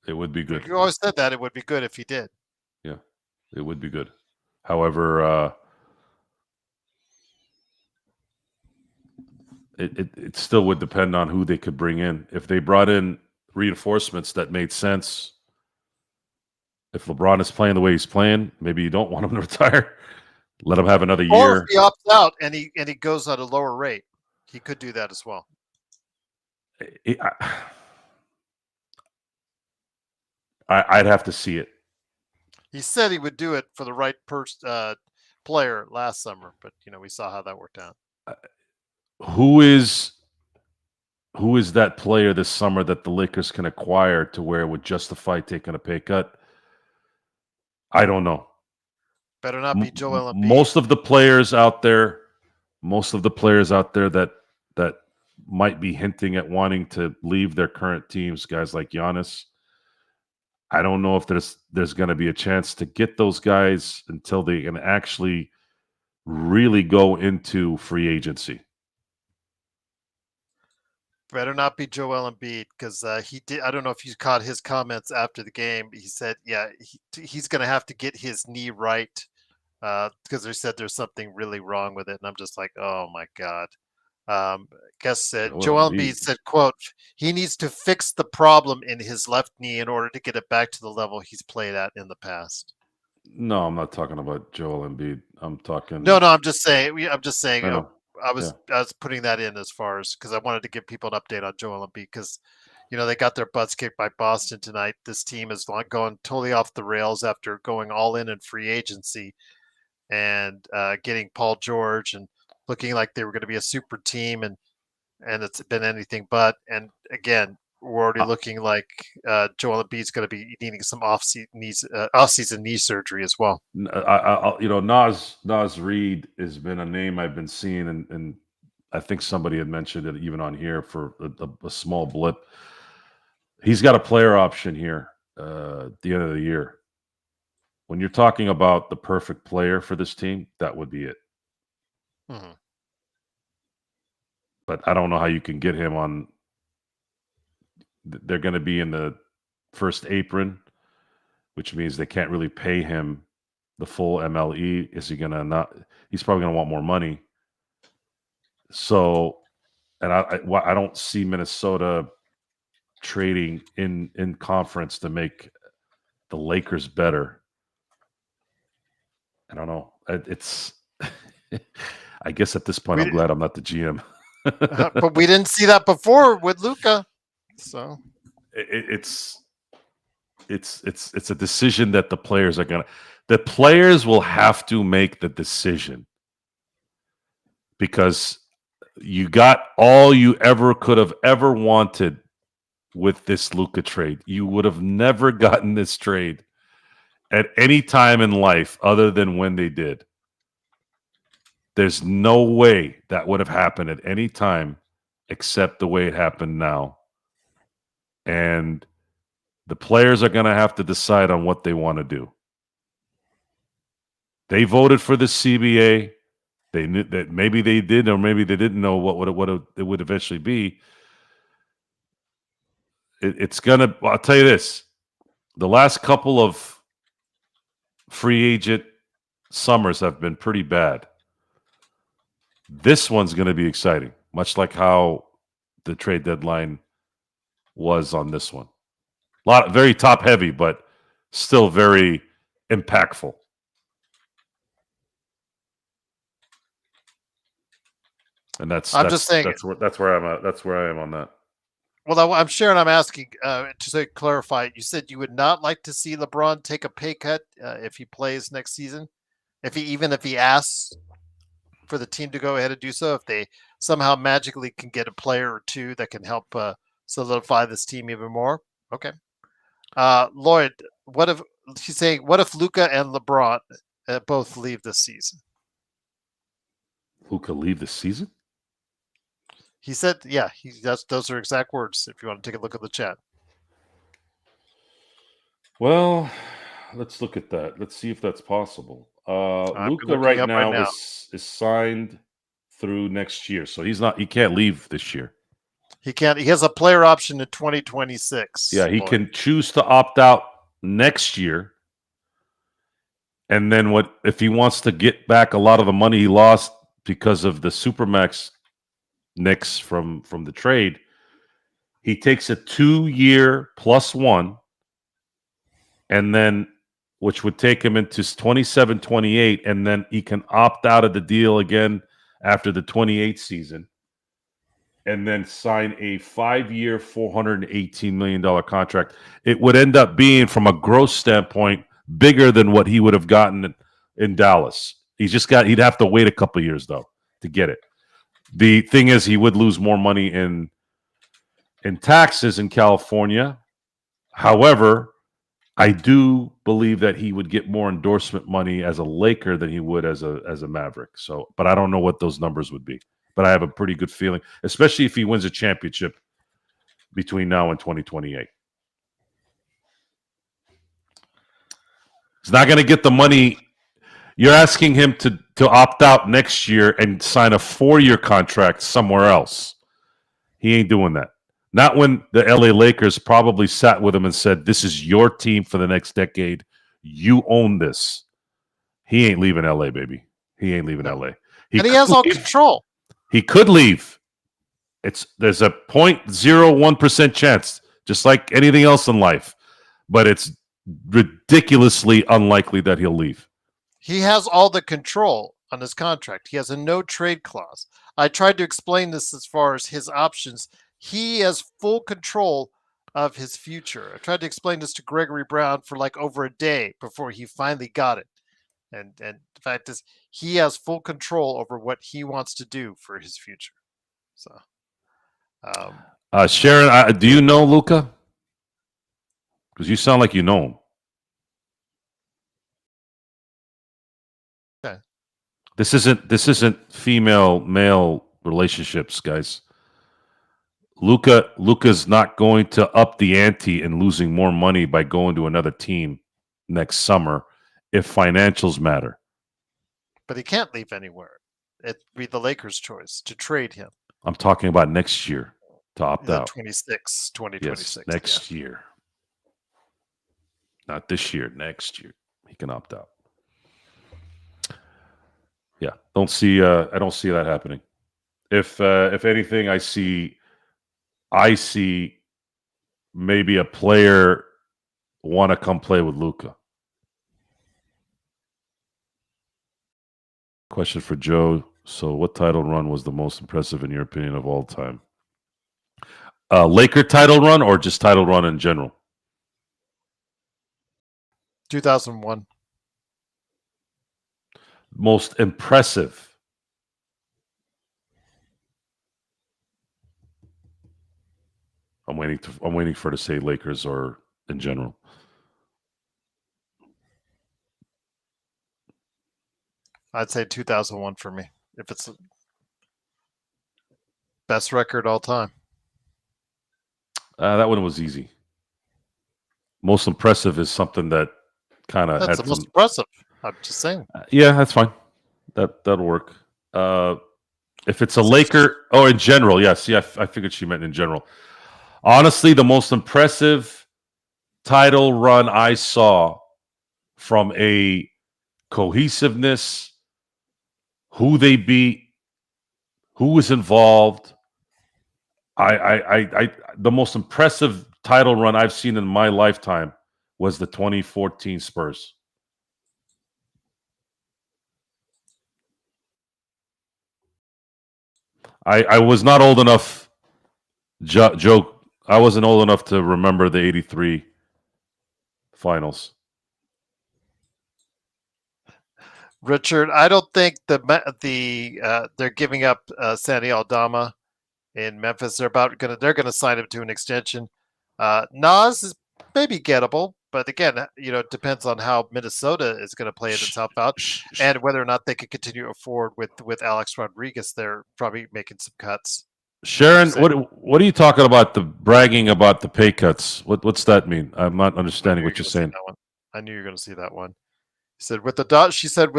It would be good. You always said that it would be good if he did. Yeah, it would be good. However, it still would depend on who they could bring in. If they brought in reinforcements that made sense, if LeBron is playing the way he's playing, maybe you don't want him to retire. Let him have another year. Or if he opts out and he goes at a lower rate, he could do that as well. I'd have to see it. He said he would do it for the right player last summer, but we saw how that worked out. Who is that player this summer that the Lakers can acquire to where it would justify taking a pay cut? I don't know. Better not be Joel Embiid. Most of the players out there that might be hinting at wanting to leave their current teams, guys like Giannis. I don't know if there's going to be a chance to get those guys until they can actually really go into free agency. Better not be Joel Embiid because he did. I don't know if you caught his comments after the game. He said, "Yeah, he's going to have to get his knee right because they said there's something really wrong with it." And I'm just like, "Oh my god." Guess said Joel Embiid said, "Quote: He needs to fix the problem in his left knee in order to get it back to the level he's played at in the past." No, I'm not talking about Joel Embiid. I'm talking. No, I'm just saying. I was putting that in as far as because I wanted to give people an update on Joel Embiid because they got their butts kicked by Boston tonight. This team is going totally off the rails after going all in free agency and getting Paul George and looking like they were going to be a super team and it's been anything but. And again, we're already looking like Joel Embiid's going to be needing some off-season knee surgery as well. Nas Reed has been a name I've been seeing, and I think somebody had mentioned it even on here for a small blip. He's got a player option here at the end of the year. When you're talking about the perfect player for this team, that would be it. Mm-hmm. But I don't know how you can get him on. They're going to be in the first apron, which means they can't really pay him the full MLE. Is he going to not? He's probably going to want more money. So, and I don't see Minnesota trading in conference to make the Lakers better. I don't know. It's. I guess at this point, I'm glad I'm not the GM. But we didn't see that before with Luka. So it's a decision that the players are the players will have to make the decision because you got all you ever could have ever wanted with this Luka trade. You would have never gotten this trade at any time in life other than when they did. There's no way that would have happened at any time except the way it happened now. And the players are going to have to decide on what they want to do. They voted for the CBA. They knew that maybe they did, or maybe they didn't know what it would eventually be. It's going to, I'll tell you this, the last couple of free agent summers have been pretty bad. This one's going to be exciting, much like how the trade deadline was on this one. Very top heavy, but still very impactful. And that's where I'm at. That's where I am on that. Well, I'm Sharon. I'm asking to clarify. You said you would not like to see LeBron take a pay cut if he plays next season, if he asks for the team to go ahead and do so. If they somehow magically can get a player or two that can help solidify this team even more. Okay, Lloyd. What if she's saying? What if Luka and LeBron both leave this season? Luka leave the season? He said, yeah, those are exact words. If you want to take a look at the chat. Well, let's look at that. Let's see if that's possible. Luka right now is signed through next year, so he can't leave this year. He can't. He has a player option in 2026. Yeah, he can choose to opt out next year. And then if he wants to get back a lot of the money he lost because of the Supermax Knicks from the trade, he takes a 2-year +1, and then which would take him into 27, 28, and then he can opt out of the deal again after the 28 season, and then sign a 5-year, $418 million contract. It would end up being, from a gross standpoint, bigger than what he would have gotten in Dallas. He'd have to wait a couple of years, though, to get it. The thing is, he would lose more money in taxes in California. However, I do believe that he would get more endorsement money as a Laker than he would as a Maverick. So, but I don't know what those numbers would be. But I have a pretty good feeling, especially if he wins a championship between now and 2028. He's not going to get the money. You're asking him to opt out next year and sign a 4-year contract somewhere else. He ain't doing that. Not when the LA Lakers probably sat with him and said, this is your team for the next decade. You own this. He ain't leaving LA, baby. He ain't leaving LA. He has all control. He could leave. There's a 0.01% chance, just like anything else in life. But it's ridiculously unlikely that he'll leave. He has all the control on his contract. He has a no trade clause. I tried to explain this as far as his options. He has full control of his future. I tried to explain this to Gregory Brown for like over a day before he finally got it. And the fact is, he has full control over what he wants to do for his future. So, Sharon, do you know Luka? Because you sound like you know him. Okay. This isn't female male relationships, guys. Luka's not going to up the ante and losing more money by going to another team next summer if financials matter. But he can't leave anywhere. It'd be the Lakers' choice to trade him. I'm talking about next year to opt out. 2026. Yes, next year. Not this year, next year. He can opt out. Yeah, I don't see that happening. If anything, I see maybe a player want to come play with Luka. Question for Joe. So what title run was the most impressive in your opinion of all time? Laker title run or just title run in general? 2001. Most impressive. I'm waiting for her to say Lakers or in general. I'd say 2001 for me. If it's best record all time. That one was easy. Most impressive is something that kind of That's had the most some. impressive. I'm just saying. Yeah, that's fine. That'll work. If it's a Laker, or in general, yes. Yeah, I figured she meant in general. Honestly, the most impressive title run I saw from a cohesiveness, who they beat, who was involved. The most impressive title run I've seen in my lifetime was the 2014 Spurs. I was not old enough, Joe. I wasn't old enough to remember the '83 finals. Richard, I don't think they're giving up Sandy Aldama in Memphis. They're gonna sign him to an extension. Nas is maybe gettable, but again, it depends on how Minnesota is going to play itself out, and whether or not they can continue forward with Alex Rodriguez. They're probably making some cuts. Sharon, what are you talking about? The bragging about the pay cuts? What's that mean? I'm not understanding what you're saying. I knew you were going to see that one. She said with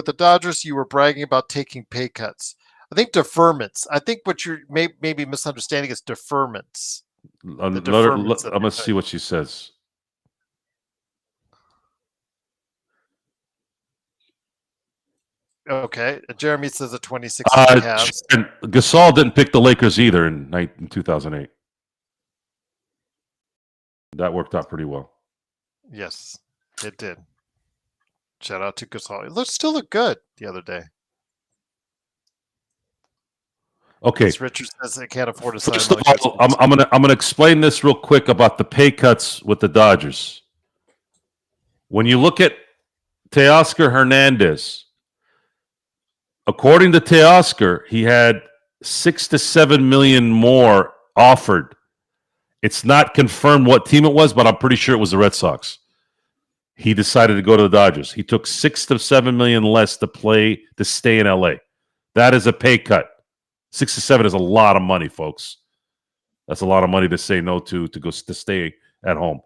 the Dodgers, you were bragging about taking pay cuts. I think deferments. I think what you're maybe misunderstanding is deferments. I'm gonna see what she says. Okay, Jeremy says the 2016 Cavs. Gasol didn't pick the Lakers either in 2008. That worked out pretty well. Yes, it did. Shout out to Gasol. It still looked good the other day. Okay. As Richard says, they can't afford to sign. First of all, I'm gonna explain this real quick about the pay cuts with the Dodgers. When you look at Teoscar Hernandez, according to Teoscar, he had $6 to $7 million more offered. It's not confirmed what team it was, but I'm pretty sure it was the Red Sox. He decided to go to the Dodgers. He took $6 to $7 million less to stay in LA. That is a pay cut. 6 to 7 is a lot of money, folks. That's a lot of money to say no to stay at home.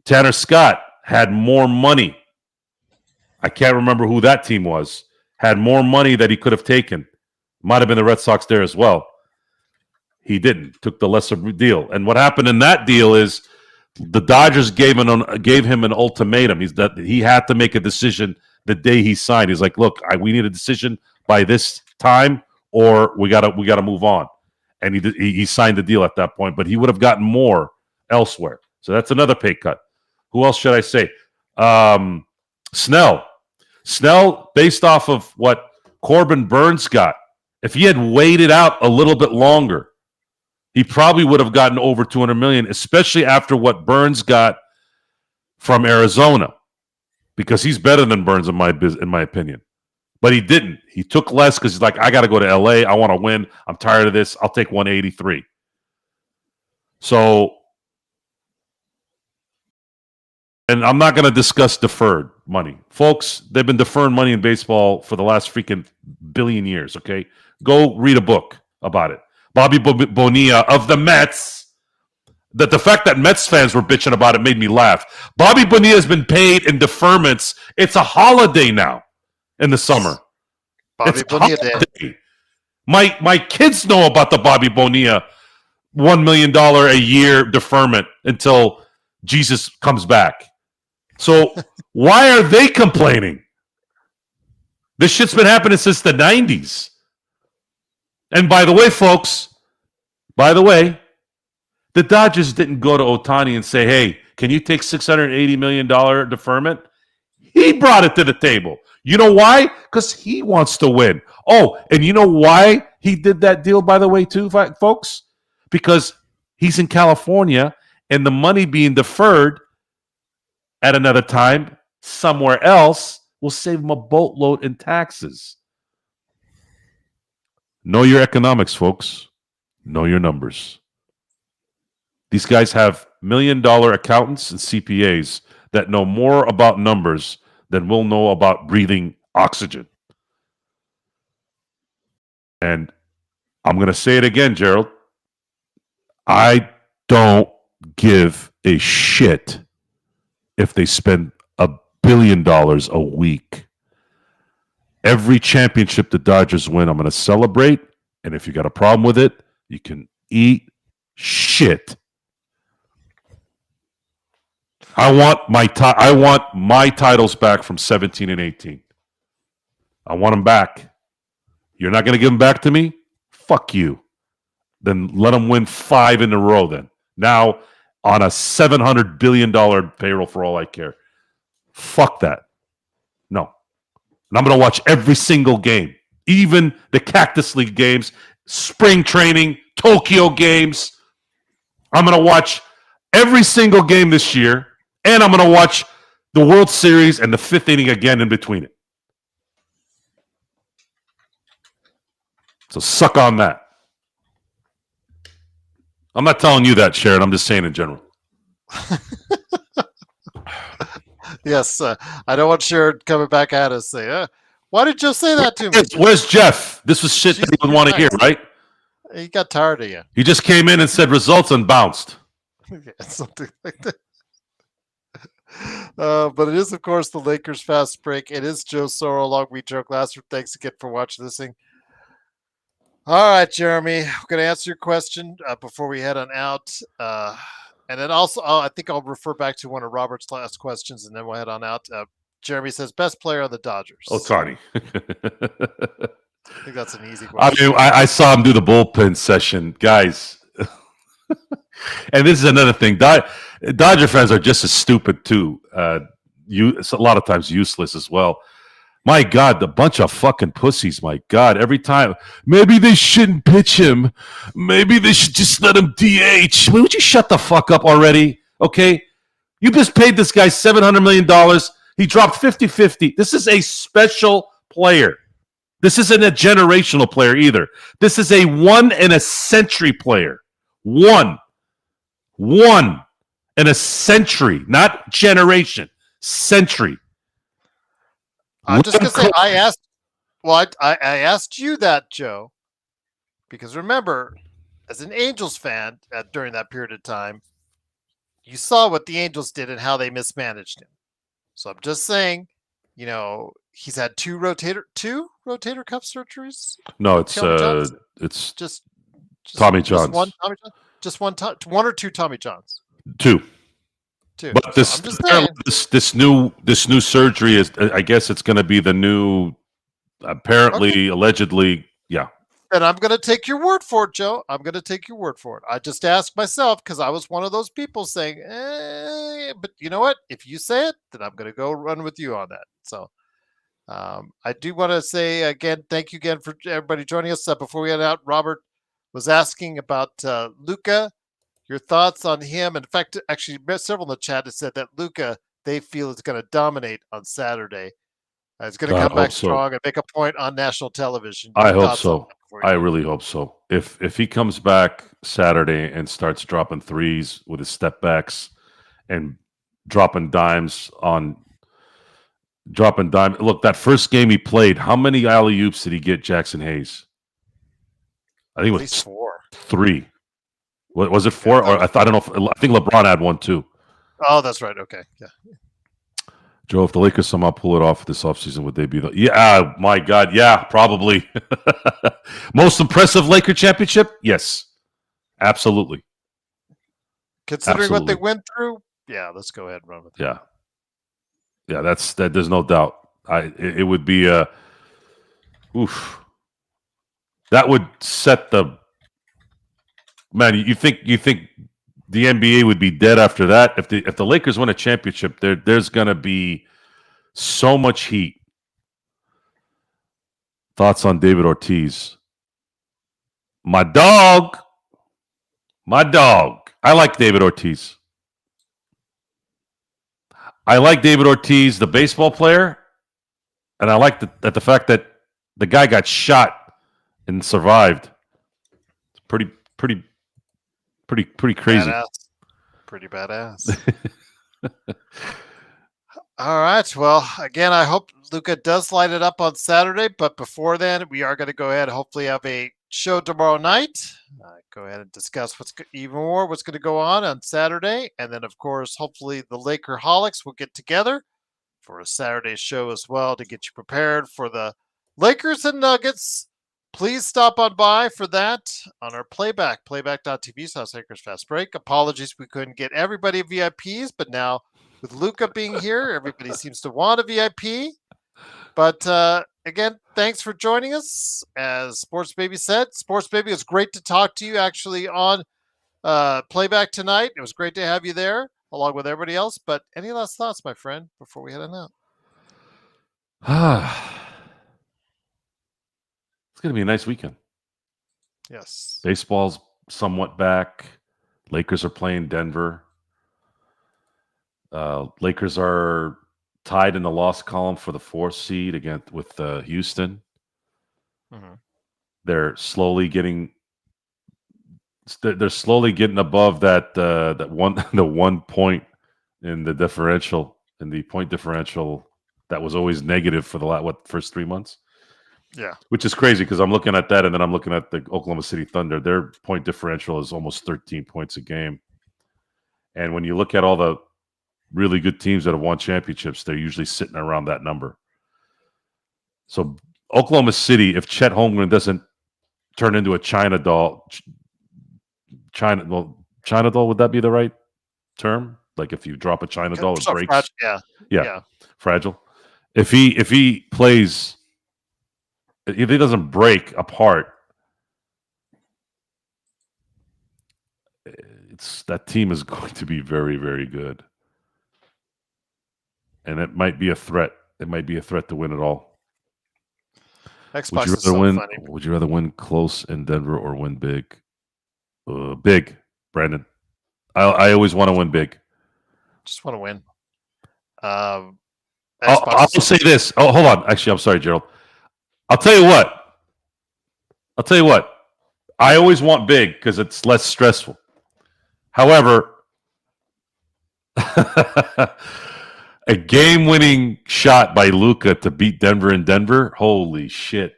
Tanner Scott had more money. I can't remember who that team was. Had more money that he could have taken. Might have been the Red Sox there as well. He didn't. Took the lesser deal. And what happened in that deal is the Dodgers gave him an ultimatum. He had to make a decision the day he signed. He's like, look, we need a decision by this time, or we gotta move on. And he signed the deal at that point, but he would have gotten more elsewhere. So that's another pay cut. Who else should I say? Snell, based off of what Corbin Burns got, if he had waited out a little bit longer, he probably would have gotten over $200 million, especially after what Burns got from Arizona, because he's better than Burns in my opinion. But he didn't. He took less because he's like, I got to go to LA. I want to win. I'm tired of this. I'll take 183. So, and I'm not going to discuss deferred money. Folks, they've been deferring money in baseball for the last freaking billion years, okay? Go read a book about it. Bobby Bonilla of the Mets. The fact that Mets fans were bitching about it made me laugh. Bobby Bonilla has been paid in deferments. It's a holiday now in the summer. Bobby Bonilla Day. My kids know about the Bobby Bonilla $1 million a year deferment until Jesus comes back. So why are they complaining? This shit's been happening since the 90s. And by the way, folks, the Dodgers didn't go to Ohtani and say, hey, can you take $680 million deferment? He brought it to the table. You know why? Because he wants to win. Oh, and you know why he did that deal, by the way, too, folks? Because he's in California, and the money being deferred at another time somewhere else will save him a boatload in taxes. Know your economics, folks. Know your numbers. These guys have $1 million accountants and CPAs that know more about numbers than we'll know about breathing Oxygen. And I'm going to say it again, Gerald. I don't give a shit if they spend $1 billion a week. Every championship the Dodgers win, I'm going to celebrate. And if you got a problem with it, you can eat shit. I want my titles back from 17 and 18. I want them back. You're not going to give them back to me? Fuck you. Then let them win 5 in a row then. Now on a $700 billion payroll for all I care. Fuck that. No. And I'm going to watch every single game, even the Cactus League games, spring training, Tokyo games. I'm going to watch every single game this year, and I'm going to watch the World Series and the 5th inning again in between it. So suck on that. I'm not telling you that, Sharon. I'm just saying in general. Yes, I don't want Sharon coming back at us saying, why did you say that to me? Where's Jeff? This was shit that he would want to hear, right? He got tired of you. He just came in and said results and bounced. Something like that. But it is, of course, the Lakers Fast Break. It is Joe Soro along with Joe Glassford. Thanks again for watching this thing. All right, Jeremy, I'm going to answer your question before we head on out. And then also, I think I'll refer back to one of Robert's last questions, and then we'll head on out. Jeremy says, best player on the Dodgers. Oh, Tony. I think that's an easy I question. mean, I saw him do the bullpen session. Guys, and this is another thing. Dodger fans are just as stupid, too. It's a lot of times useless as well. My God, the bunch of fucking pussies, my God. Every time, maybe they shouldn't pitch him. Maybe they should just let him DH. Would you shut the fuck up already? Okay? You just paid this guy $700 million. He dropped 50-50. This is a special player. This isn't a generational player either. This is a one-in-a-century player. One in a century, not generation, century. I'm just going to say, I asked you that, Joe, because remember, as an Angels fan during that period of time, you saw what the Angels did and how they mismanaged him. So I'm just saying, he's had two rotator cuff surgeries. No, it's just Tommy John's. One or two Tommy Johns. Two. But So this new surgery is, I guess it's going to be the new, apparently, allegedly, yeah. And I'm going to take your word for it, Joe. I'm going to take your word for it. I just asked myself because I was one of those people saying, but you know what? If you say it, then I'm going to go run with you on that. So I do want to say again, thank you again for everybody joining us. Before we head out, Robert was asking about Luka. Your thoughts on him? In fact, actually, several in the chat have said that Luka, they feel, is going to dominate on Saturday. He's going to come back strong and make a point on national television. I hope so. I really hope so. If he comes back Saturday and starts dropping threes with his step backs and dropping dimes. Look, that first game he played, how many alley-oops did he get, Jackson Hayes? I think it was 3. Was it 4? Or I don't know. I think LeBron had one too. Oh, that's right. Okay, yeah. Joe, if the Lakers somehow pull it off this offseason, would they be the? Yeah, my God, yeah, probably. Most impressive Laker championship? Yes, absolutely. Considering what they went through, yeah, let's go ahead and run with it. Yeah, that. There's no doubt. It would be oof. That would set the. Man, you think the NBA would be dead after that? If the Lakers win a championship, there's gonna be so much heat. Thoughts on David Ortiz? My dog. I like David Ortiz. I like David Ortiz, the baseball player, and I like the fact that the guy got shot and survived. It's pretty crazy. Pretty badass. All right. Well, again, I hope Luka does light it up on Saturday. But before then, we are going to go ahead and hopefully have a show tomorrow night. Go ahead and discuss even more what's going to go on Saturday. And then, of course, hopefully the Lakerholics will get together for a Saturday show as well to get you prepared for the Lakers and Nuggets. Please stop on by for that on our playback.tv/Lakers Fast Break. Apologies we couldn't get everybody VIPs, but now with Luka being here, everybody seems to want a VIP. But again, thanks for joining us. As Sports Baby said, Sports Baby, it was great to talk to you actually on playback tonight. It was great to have you there along with everybody else. But any last thoughts, my friend, before we head on out? It's going to be a nice weekend. Yes. Baseball's somewhat back. Lakers are playing Denver. Lakers are tied in the loss column for the 4th seed with Houston. Mm-hmm. They're slowly getting above that one the 1 point in the differential, in the point differential that was always negative for the first 3 months. Yeah, which is crazy because I'm looking at that and then I'm looking at the Oklahoma City Thunder. Their point differential is almost 13 points a game. And when you look at all the really good teams that have won championships, they're usually sitting around that number. So Oklahoma City, if Chet Holmgren doesn't turn into a China doll, China doll, would that be the right term? Like if you drop a China doll, it breaks. Yeah, fragile. If he plays, if he doesn't break apart, that team is going to be very, very good. And it might be a threat. It might be a threat to win it all. Xbox is so funny. Would you rather win close in Denver or win big? Big, Brandon. I always want to win big. Just want to win. I'll say this. Oh, hold on. Actually, I'm sorry, Gerald. I'll tell you what. I always want big because it's less stressful. However, a game-winning shot by Luka to beat Denver in Denver. Holy shit!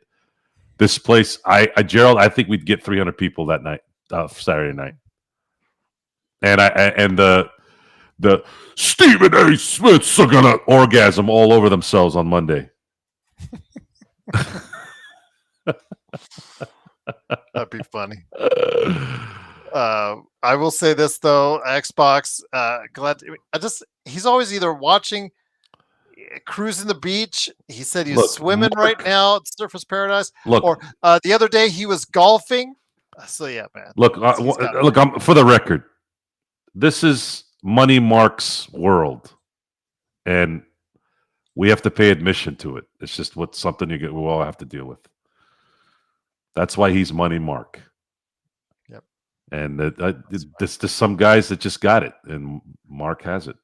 This place, Gerald, I think we'd get 300 people that night, Saturday night, and the Stephen A. Smiths are gonna orgasm all over themselves on Monday. That'd be funny. I will say this though, Xbox. He's always either watching, cruising the beach. He said he's swimming right now at Surface Paradise. Or the other day he was golfing. So yeah, man. Look, I'm for the record. This is Money Mark's world, and we have to pay admission to it. It's just something we all have to deal with. That's why he's Money Mark. Yep. And there's some guys that just got it, and Mark has it.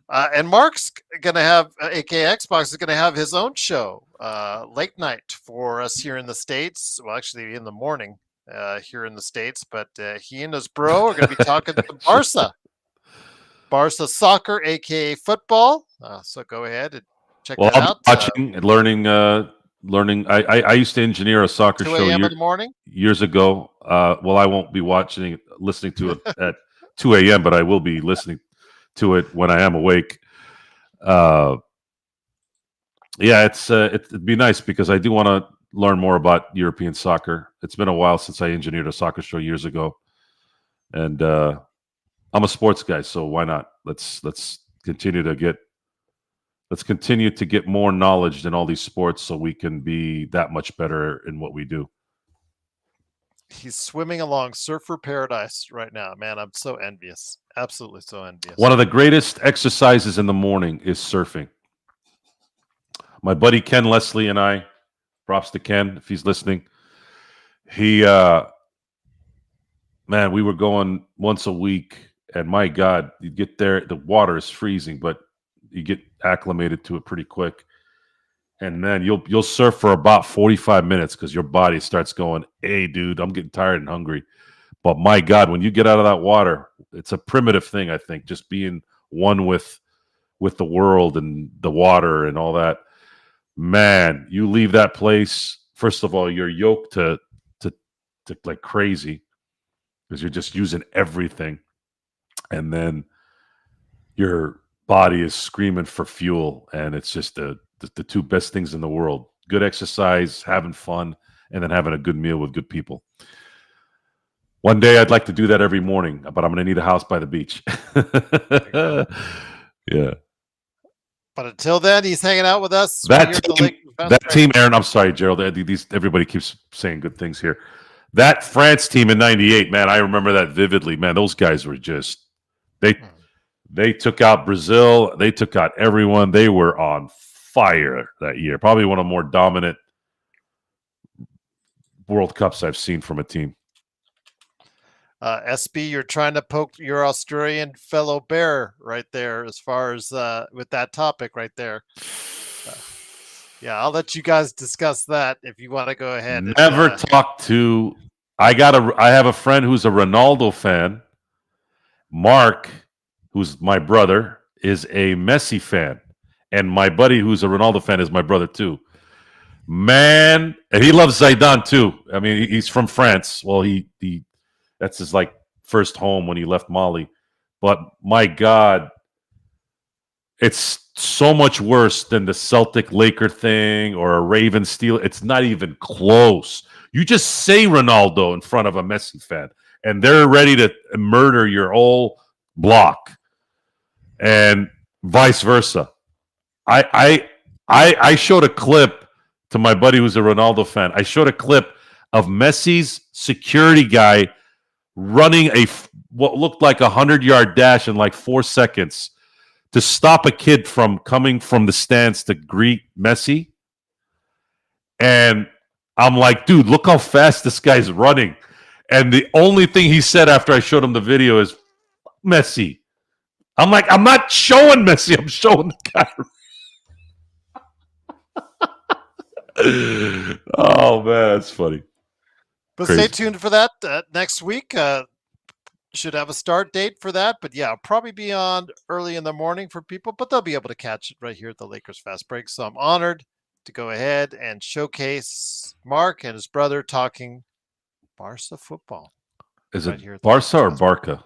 And Mark's going to have, aka Xbox, is going to have his own show, late night for us here in the States. Well, actually in the morning here in the States. But he and his bro are going to be talking to Barca soccer, aka football. So go ahead and check that out. Watching and learning. I used to engineer a soccer 2 show a.m. in the morning? years ago. Well, I won't be listening to it at 2 a.m., but I will be listening to it when I am awake. Yeah, it'd be nice because I do want to learn more about European soccer. It's been a while since I engineered a soccer show years ago, and I'm a sports guy, so why not? Let's continue to get more knowledge in all these sports so we can be that much better in what we do. He's swimming along Surfer Paradise right now. Man, I'm so envious. Absolutely so envious. One of the greatest exercises in the morning is surfing. My buddy Ken Leslie and I, props to Ken if he's listening. We were going once a week, and my God, you get there, the water is freezing, but you get acclimated to it pretty quick. And then you'll surf for about 45 minutes because your body starts going, hey, dude, I'm getting tired and hungry. But my God, when you get out of that water, it's a primitive thing, I think, just being one with with the world and the water and all that. Man, you leave that place. First of all, you're yoked to like crazy because you're just using everything, and then your body is screaming for fuel, and it's just the two best things in the world: good exercise, having fun, and then having a good meal with good people. One day I'd like to do that every morning, but I'm going to need a house by the beach. Yeah. But until then, he's hanging out with us. That team, Aaron, I'm sorry, Gerald. Everybody keeps saying good things here. That France team in '98, man, I remember that vividly. Man, those guys were just they took out Brazil. They took out everyone. They were on fire that year. Probably one of the more dominant World Cups I've seen from a team. SB, you're trying to poke your Australian fellow bear right there as far as with that topic right there. Yeah, I'll let you guys discuss that if you want to go ahead. Never talk to. I have a friend who's a Ronaldo fan. Mark, who's my brother, is a Messi fan, and my buddy who's a Ronaldo fan is my brother too. Man, and he loves Zidane too. I mean, he's from France. Well, he that's his like first home when he left Mali. But my God, it's so much worse than the Celtic Laker thing or a Raven Steel. It's not even close. You just say Ronaldo in front of a Messi fan, and they're ready to murder your whole block, and vice versa. I showed a clip to my buddy who's a Ronaldo fan. I showed a clip of Messi's security guy running what looked like 100-yard dash in like 4 seconds to stop a kid from coming from the stands to greet Messi. And I'm like, dude, look how fast this guy's running. And the only thing he said after I showed him the video is Messi. I'm like, I'm not showing Messi. I'm showing the guy. Oh, man, that's funny. But Crazy. stay tuned for that next week. Should have a start date for that. But yeah, probably be on early in the morning for people, but they'll be able to catch it right here at the Lakers Fast Break. So I'm honored to go ahead and showcase Mark and his brother talking Barca football. Is right it Barca or Barca?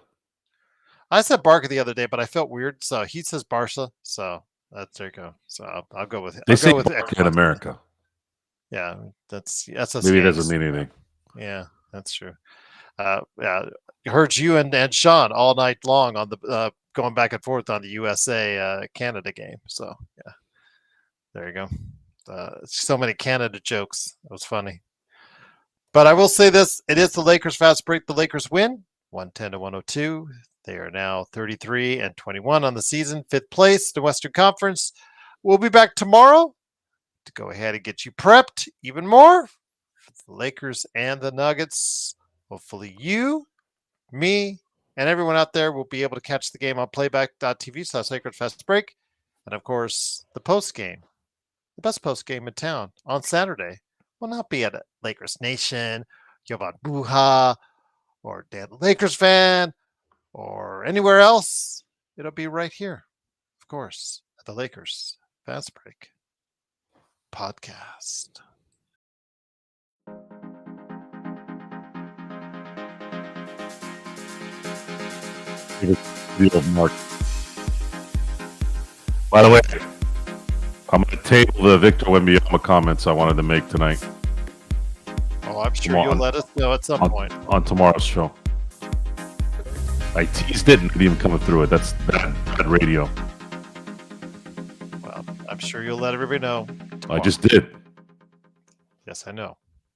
I said Barca the other day, but I felt weird. So he says Barca. So there you go. So I'll go with it. They say Barca in America. Yeah, that's maybe it doesn't mean anything. Yeah, that's true. Yeah, I heard you and Sean all night long on the going back and forth on the USA Canada game. So yeah, there you go. So many Canada jokes. It was funny. But I will say this: it is the Lakers Fast Break. The Lakers win 110-102. They are now 33-21 on the season, 5th place in the Western Conference. We'll be back tomorrow to go ahead and get you prepped even more for the Lakers and the Nuggets. Hopefully you, me, and everyone out there will be able to catch the game on playback.tv/Lakers Fast Break. And of course, the post game, the best post game in town on Saturday, will not be at Lakers Nation, Jovan Buha, or Dan the Lakers fan, or anywhere else. It'll be right here, of course, at the Lakers Fast Break podcast. Mark. By the way, I'm going to table the Victor Wembanyama comments I wanted to make tonight. Oh, I'm sure you'll let us know at some point on tomorrow's show. I teased it and didn't even come through it. That's bad radio. Well, I'm sure you'll let everybody know tomorrow. I just did. Yes, I know.